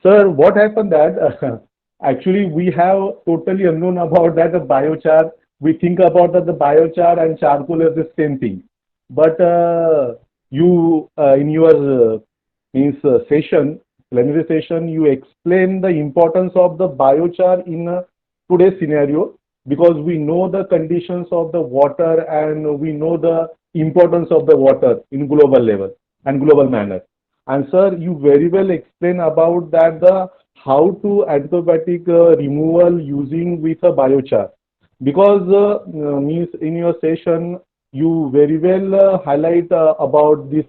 Sir, what happened that actually we have totally unknown about that the biochar. We think about that the biochar and charcoal is the same thing. But you in your session, plenary session, you explain the importance of the biochar in today's scenario, because we know the conditions of the water and we know the importance of the water in global level and global manner. And sir, you very well explain about that the how to antibiotic removal using with a biochar, because means in your session you very well highlight about this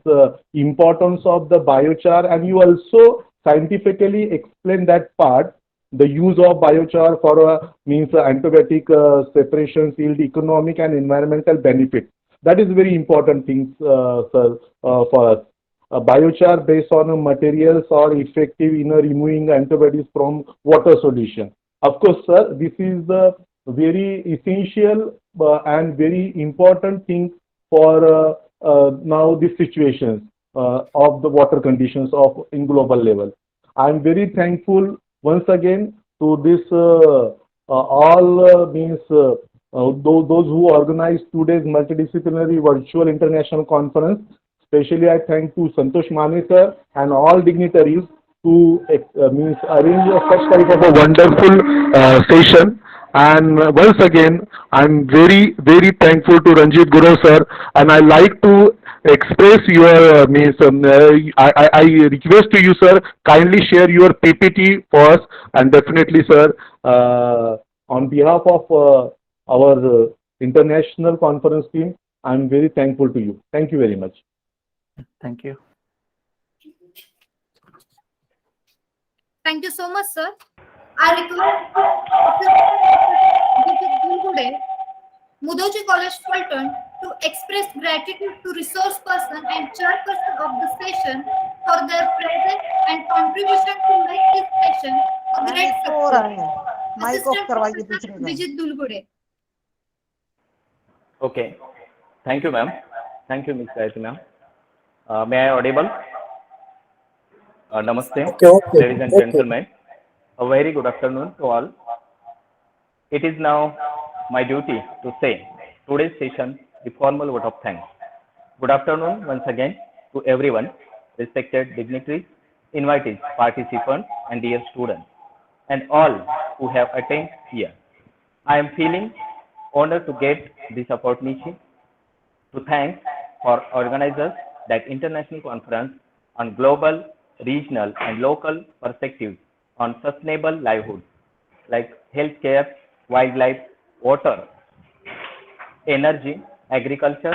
importance of the biochar, and you also scientifically explain that part, the use of biochar for means antibiotic separation, yield, economic and environmental benefit. That is very important things, sir, for us. Biochar based on materials are effective in removing antibiotics from water solution. Of course, sir, this is the very essential and very important thing for now these situations of the water conditions of in global level. I am very thankful once again to this all means those who organized today's multidisciplinary virtual international conference. Especially, I thank to Santosh Mane sir and all dignitaries to means arrange such type of a wonderful session. And once again, I'm very, very thankful to Ranjit Guru sir, and I like to express your I request to you, sir, kindly share your PPT for us, and definitely, sir, on behalf of our international conference team, I'm very thankful to you. Thank you very much. Thank you. Thank you so much, sir. I request Dr. Mudhoji College, Phaltan, to express gratitude to resource person and chairperson of the session for their presence and contribution to make this session a great success. Assistant Professor Vijit Dulgude. Okay. Thank you, ma'am. Thank you, Ms. Gayatri, ma'am. May I audible? Namaste, ladies and gentlemen. A very good afternoon to all. It is now my duty to say today's session the formal vote of thanks. Good afternoon once again to everyone, respected dignitaries, invitees, participants, and dear students, and all who have attended here. I am feeling honored to get this opportunity to thank for organizers that international conference on global, regional, and local perspectives on sustainable livelihoods like healthcare, wildlife, water, energy, agriculture,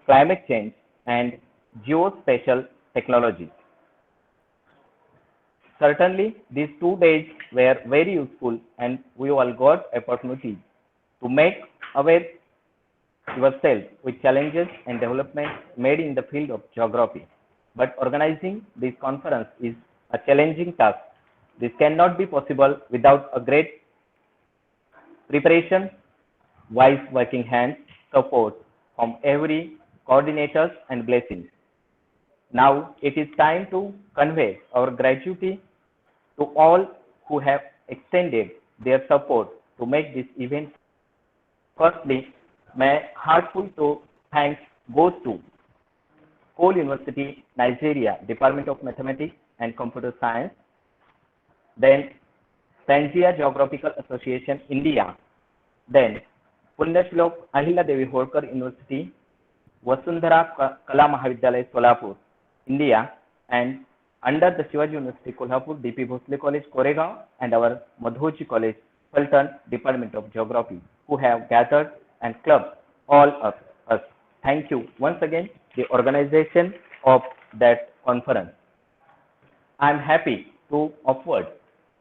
climate change, and geospatial technologies. Certainly, these 2 days were very useful, and we all got opportunity to make aware yourself with challenges and developments made in the field of geography. But organizing this conference is a challenging task. This cannot be possible without a great preparation, wise working hands, support from every coordinators, and blessings. Now it is time to convey our gratitude to all who have extended their support to make this event. Firstly, my heartfelt thanks goes to Cole University, Nigeria, Department of Mathematics and Computer Science, then Pangaea Geographical Association, India, then Punyashlok Ahila Devi Holkar University, Vasundhara Kala Mahavidyalaya, Solapur, India, and under the Shivaji University, Kolhapur, D.P. Bhosale College, Koregaon, and our Mudhoji College, Phaltan, Department of Geography, who have gathered and clubbed all of us. Thank you once again, the organization of that conference. I am happy to offer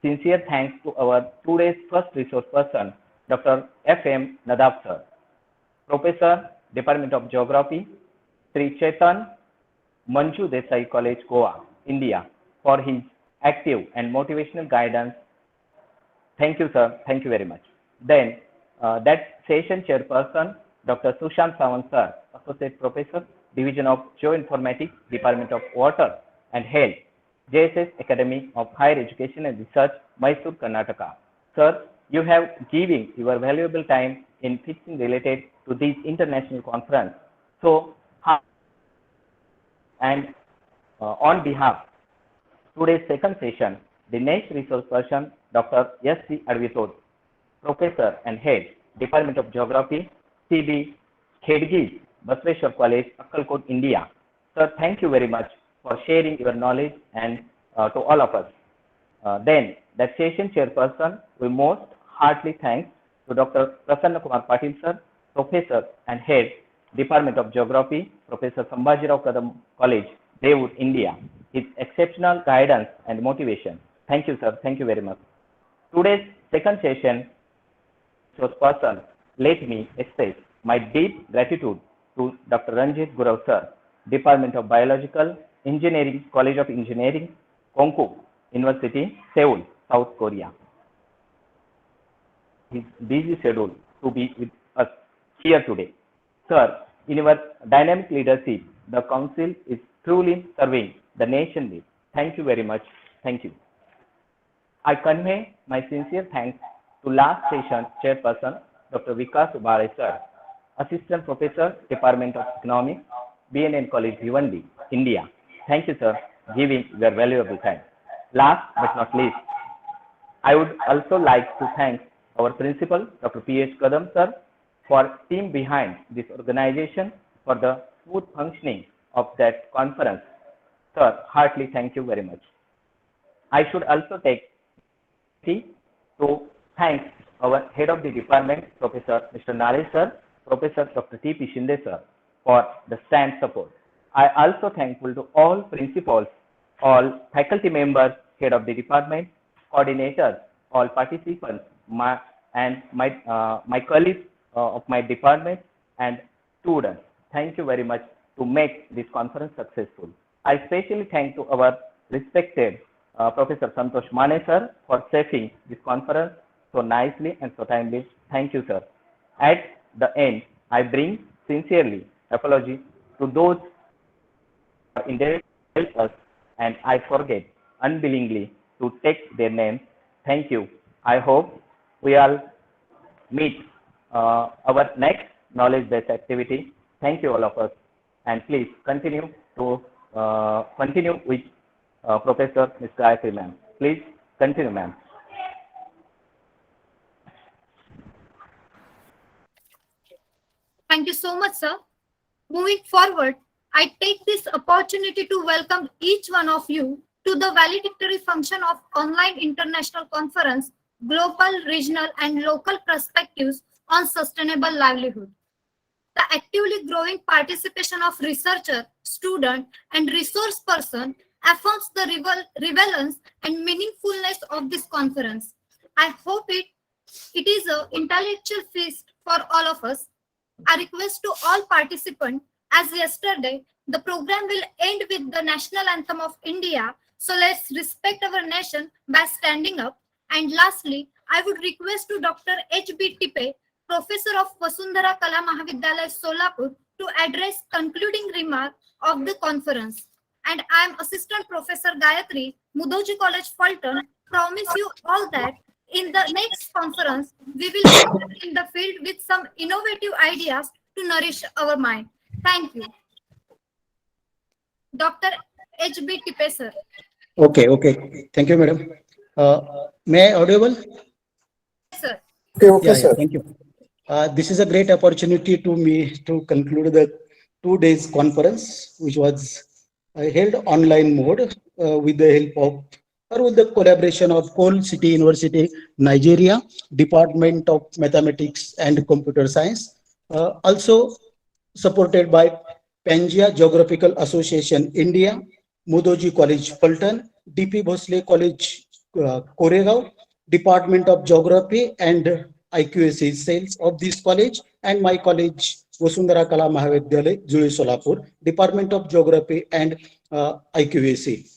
sincere thanks to our today's first resource person, Dr. F.M. Nadab sir, Professor, Department of Geography, Sri Chetan Manju Desai College, Goa, India, for his active and motivational guidance. Thank you, sir. Thank you very much. Then, that session chairperson, Dr. Sushant Sawant sir, Associate Professor, Division of Geoinformatics, Department of Water and Health, JSS Academy of Higher Education and Research, Mysore, Karnataka. Sir, you have given your valuable time in fixing related to this international conference. So, And on behalf today's second session, the next resource person, Dr. S.C. Advitod, Professor and Head, Department of Geography, C.B. Khedgi, Basveshwar College, Akkalkot, India. Sir, thank you very much for sharing your knowledge and to all of us. Then, the session chairperson, we most heartily thank to Dr. Prasanna Kumar Patil, sir, Professor and Head, Department of Geography, Professor Sambhajirao Kadam College, Devur, India, his exceptional guidance and motivation. Thank you, sir. Thank you very much. Today's second session was personal. Let me express my deep gratitude to Dr. Ranjit Gurau, sir, Department of Biological Engineering, College of Engineering, Konkuk University, Seoul, South Korea. His busy schedule to be with us here today. Sir, in your dynamic leadership, the Council is truly serving the nation with. Thank you very much. Thank you. I convey my sincere thanks to last session chairperson, Dr. Vikas Ubare, sir, Assistant Professor, Department of Economics, BNN College, Bhiwandi, India. Thank you, sir, giving your valuable time. Last but not least, I would also like to thank our principal, Dr. P.H. Kadam, sir, for team behind this organization for the smooth functioning of that conference. Sir, heartily thank you very much. I should also take to thank our head of the department, Professor Mr. Nare, sir, Professor Dr. T.P. Shinde, sir, for the stand support. I also thankful to all principals, all faculty members, head of the department, coordinators, all participants, my colleagues of my department and students. Thank you very much to make this conference successful. I especially thank to our respected Professor Santosh Mane, sir, for shaping this conference so nicely and so timely. Thank you, sir. At the end, I bring sincerely apology to those who are indebted to us and I forget unwillingly to take their names. Thank you. I hope we all meet our next knowledge-based activity. Thank you all of us, and please continue to continue with Professor Ms. Gayatri, ma'am. Please continue, ma'am. Thank you so much, sir. Moving forward, I take this opportunity to welcome each one of you to the valedictory function of Online International Conference, Global, Regional and Local Perspectives on Sustainable Livelihood. The actively growing participation of researcher, student and resource person affirms the relevance and meaningfulness of this conference. I hope it is an intellectual feast for all of us. I request to all participants, as yesterday, the program will end with the national anthem of India. So let's respect our nation by standing up. And lastly, I would request to Dr. H.B. Tipe, Professor of Vasundhara Kala Mahavidyalaya, Solapur, to address concluding remark of the conference. And I am Assistant Professor Gayatri, Mudhoji College, Phaltan. Promise you all that in the next conference, we will be in the field with some innovative ideas to nourish our mind. Thank you. Dr. H.B. Tipe, sir. Okay. Thank you, madam. May I audible? Yes, sir. Okay, sir. Thank you. This is a great opportunity to me to conclude the 2 days conference, which was held online mode with the help of or with the collaboration of Coal City University, Nigeria, Department of Mathematics and Computer Science, also supported by Pangaea Geographical Association, India, Mudhoji College, Phaltan, D.P. Bhosale College, Koregaon, Department of Geography and IQAC cells of this college, and my college, Vasundhara Kala Mahavidyalaya, Jule-Solapur, Department of Geography and IQAC.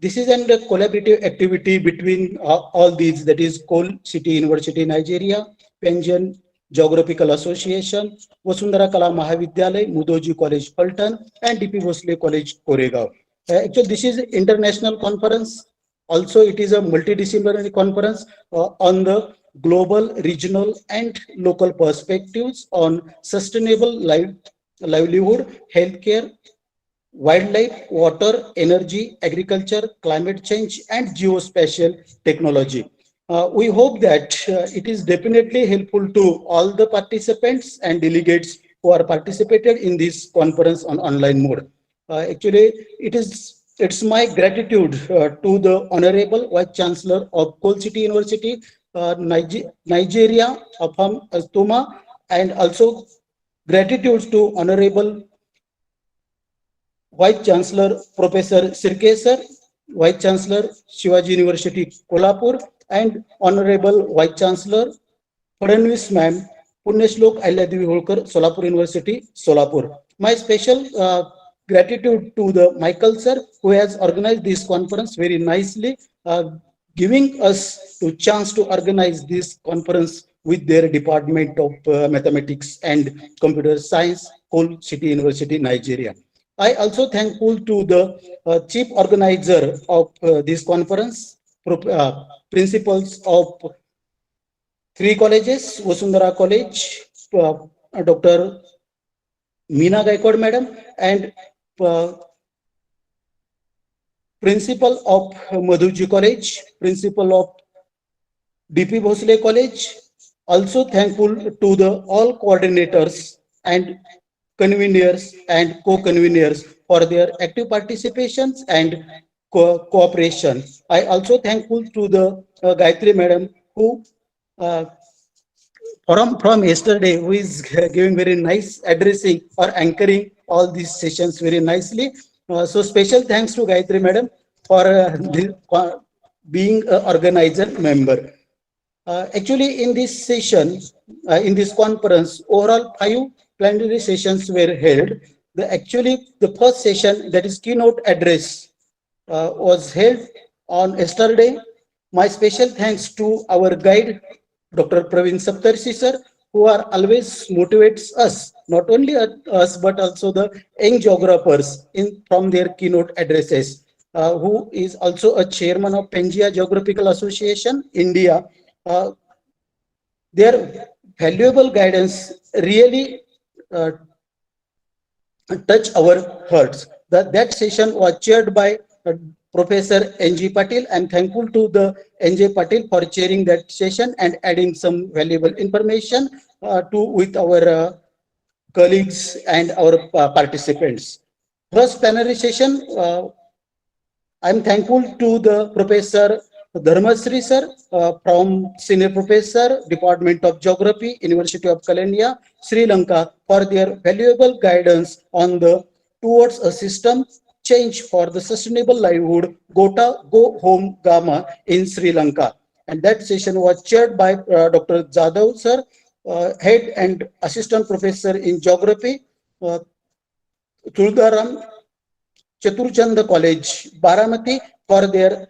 This is a collaborative activity between all these, that is Coal City University, Nigeria, Pangaea Geographical Association, Vasundhara Kala Mahavidyalaya, Mudhoji College, Phaltan, and D.P. Bhosale College, Koregaon. Actually, this is international conference. Also, it is a multidisciplinary conference on the global, regional, and local perspectives on sustainable livelihood, healthcare, wildlife, water, energy, agriculture, climate change, and geospatial technology. We hope that it is definitely helpful to all the participants and delegates who are participated in this conference on online mode. Actually, it's my gratitude to the Honorable Vice Chancellor of Coal City University, Nigeria, Afam Astuma, and also gratitude to Honorable Vice Chancellor Professor Sirkesar, Vice Chancellor Shivaji University Kolhapur, and Honorable Vice Chancellor Fadnavis Ma'am, Punyashlok Ahilyadevi Holkar, Solapur University, Solapur. My special gratitude to the Michael sir who has organized this conference very nicely, giving us to chance to organize this conference with their Department of Mathematics and Computer Science, Coal City University, Nigeria. I also thankful to the chief organizer of this conference, principals of three colleges, Vasundhara College, Dr. Meena Gaikwad Madam, and uh, principal of Mudhoji College, principal of DP Bhosale College. Also thankful to the all coordinators and conveners and co-conveners for their active participations and cooperation. I also thankful to the Gayatri Madam who uh, from yesterday who is giving very nice addressing or anchoring all these sessions very nicely. So special thanks to Gayatri Madam for being an organizer member. Actually, in this session, in this conference, overall 5 plenary sessions were held. The first session, that is keynote address, was held on yesterday. My special thanks to our guide, Dr. Praveen Saptarshi sir, who are always motivates us, not only us but also the young geographers in from their keynote addresses. Who is also a chairman of Pangaea Geographical Association, India. Uh, their valuable guidance really uh, touch our hearts. That session was chaired by Professor N.G. Patil. I'm thankful to the N.J. Patil for chairing that session and adding some valuable information to with our colleagues and our participants. First plenary session, I'm thankful to the Professor Dharmasri sir from Senior Professor, Department of Geography, University of Kalendia, Sri Lanka for their valuable guidance on the towards a system change for the sustainable livelihood Go Home Gama in Sri Lanka. And that session was chaired by Dr. Jadhav sir, Head and Assistant Professor in Geography, Tuldaram Chaturchand College, Baramati, for their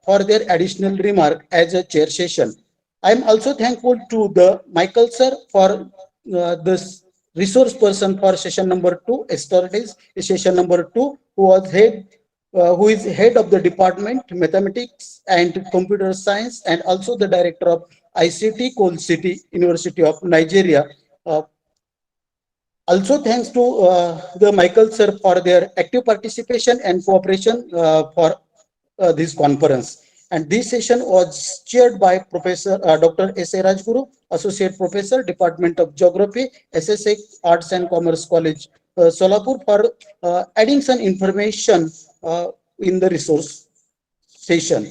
for their additional remark as a chair session. I am also thankful to the Michael sir for this resource person for session number 2, yesterday's session number 2, who is head of the department mathematics and computer science and also the director of ICT Coal City University of Nigeria. Also, thanks to the Michael sir for their active participation and cooperation for this conference. And this session was chaired by Professor Dr. S.A. Rajguru, Associate Professor, Department of Geography, SSA Arts and Commerce College, Solapur, for adding some information in the resource session.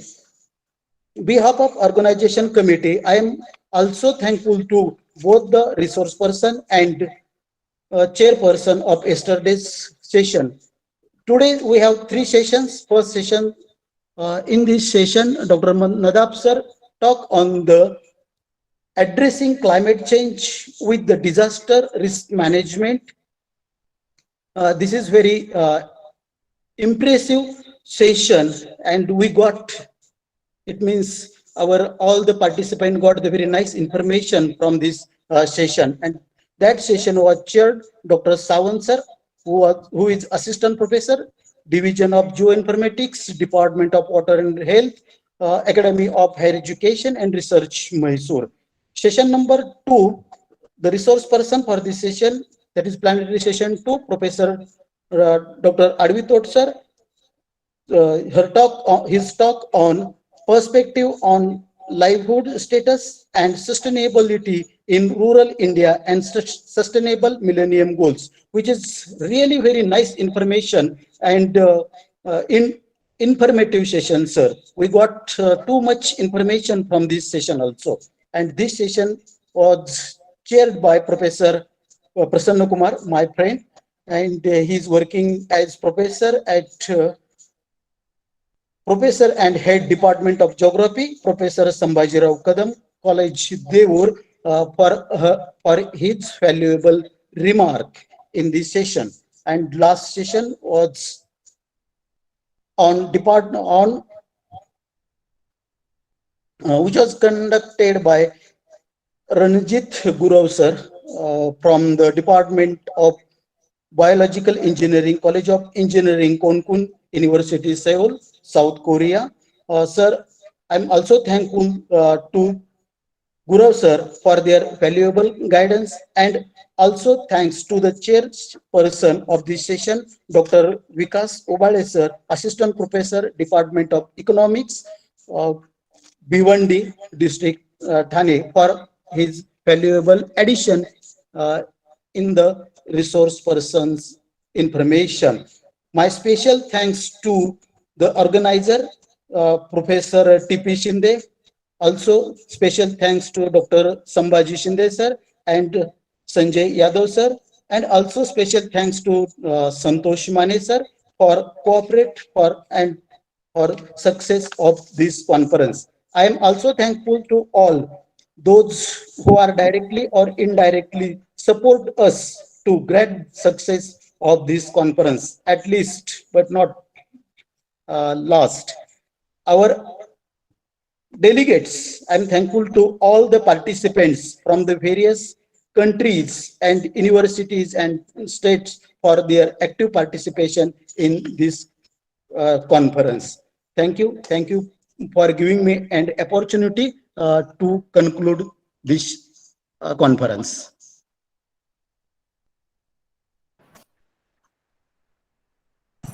Behalf of organization committee, I am also thankful to both the resource person and chairperson of yesterday's session. Today we have 3 sessions. First session, in this session, Dr. Nadab sir talk on the addressing climate change with the disaster risk management. This is very impressive session, and we got, it means our all the participants got the very nice information from this session. And that session was chaired Dr. Sawant sir, who is Assistant Professor, Division of Geoinformatics, Department of Water and Health, Academy of Higher Education and Research, Mysore. Session number 2, the resource person for this session, that is plenary session 2, Professor Dr. Advitot sir, his talk on perspective on livelihood status and sustainability in rural India and sustainable millennium goals, which is really very nice information and in informative session, sir. We got too much information from this session also. And this session was chaired by Professor Prasanna Kumar, my friend, and he's working as professor at Professor and Head Department of Geography, Professor Sambhajirao Kadam, College Devur, for his valuable remark in this session. And last session was on which was conducted by Ranjit Gurau sir from the Department of Biological Engineering, College of Engineering, Konkun University, Seoul, South Korea. Sir, I'm also thankful to Gurav sir for their valuable guidance, and also thanks to the chairperson of this session, Dr. Vikas Obale sir, Assistant Professor, Department of Economics, Bhiwandi District, Thane, for his valuable addition in the resource person's information. My special thanks to the organizer, Professor T.P. Shinde. Also, special thanks to Dr. Sambhaji Shinde sir and Sanjay Yadav sir. And also special thanks to Santosh Mane sir for cooperate for success of this conference. I am also thankful to all those who are directly or indirectly support us to great success of this conference, at least but not last. Our delegates, I'm thankful to all the participants from the various countries and universities and states for their active participation in this conference. Thank you. Thank you for giving me an opportunity to conclude this conference.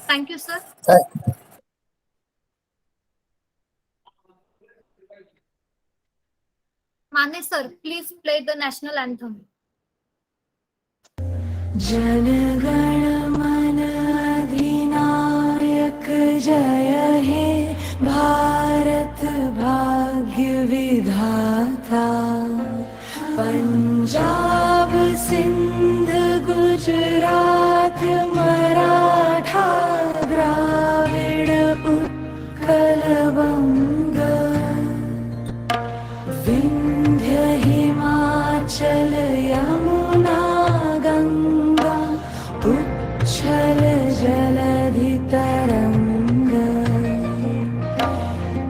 Thank you, sir. Mane sir, please play the national anthem. Jana Gana मन अधिनायक जय हे भारत भाग्य विधाता पंजाब सिंध गुजरात मराठा द्राविड़ उत्कल बंग विंध्य हिमाचल यमुना गंगा उच्छल जलधि तरंग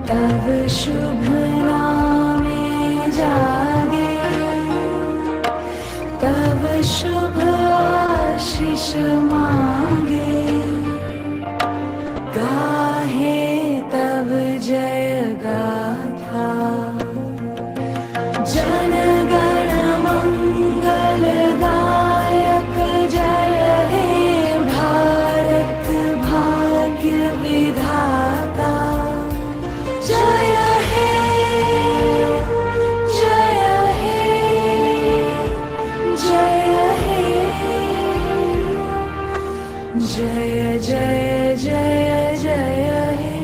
तब शुभ नामे जागे तब शुभ आशीष मांगे गाहे तब जय गाथा जन गण मंगल दायक जय हे भारत भाग्य विधाता जय हे जय हे जय हे जय जय जय जय हे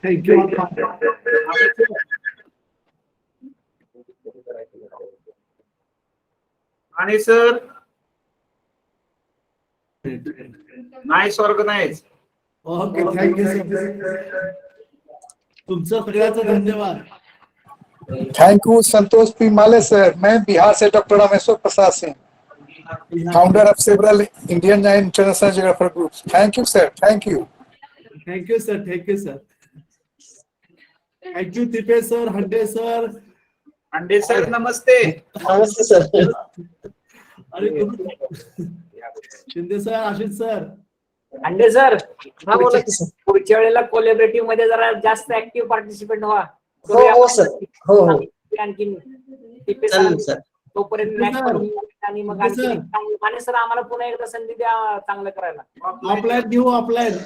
Thank you. Mane sir, nice organized. Okay, thank you, sir. तुमचं सगळ्याचं धन्यवाद. Thank you Santosh P Male sir. मैं बिहार से doctor Rameshwar Prasad Singh. founder of several Indian and international geographical groups. Thank you, sir. Thank you. Thank you, sir. Thank you, sir. Thank you, Tipe sir, Hande sir. अंडे sir नमस्ते. नमस्ते sir. अरे Shinde sir, Ashish sir. अंडे sir, पुढच्या वेळेला collaborative मध्ये जरा जास्त ऍक्टिव्ह पार्टिसिपेंट व्हा. हो सर. हो हो. आणखी चालेल सर. तोपर्यंत मॅच आणि मग आणखी माने सर आम्हाला पुन्हा एकदा संधी द्या चांगलं करायला. ऑफलाईन घेऊ, ऑफलाईन.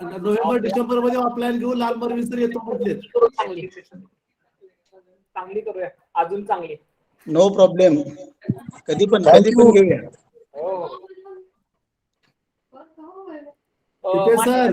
नोव्हेंबर डिसेंबर मध्ये ऑफलाईन घेऊ. लाल बर्वी सर येतो म्हटले. चांगली करूया, अजून चांगली. No problem. कधी पण घेऊया. हो. सर.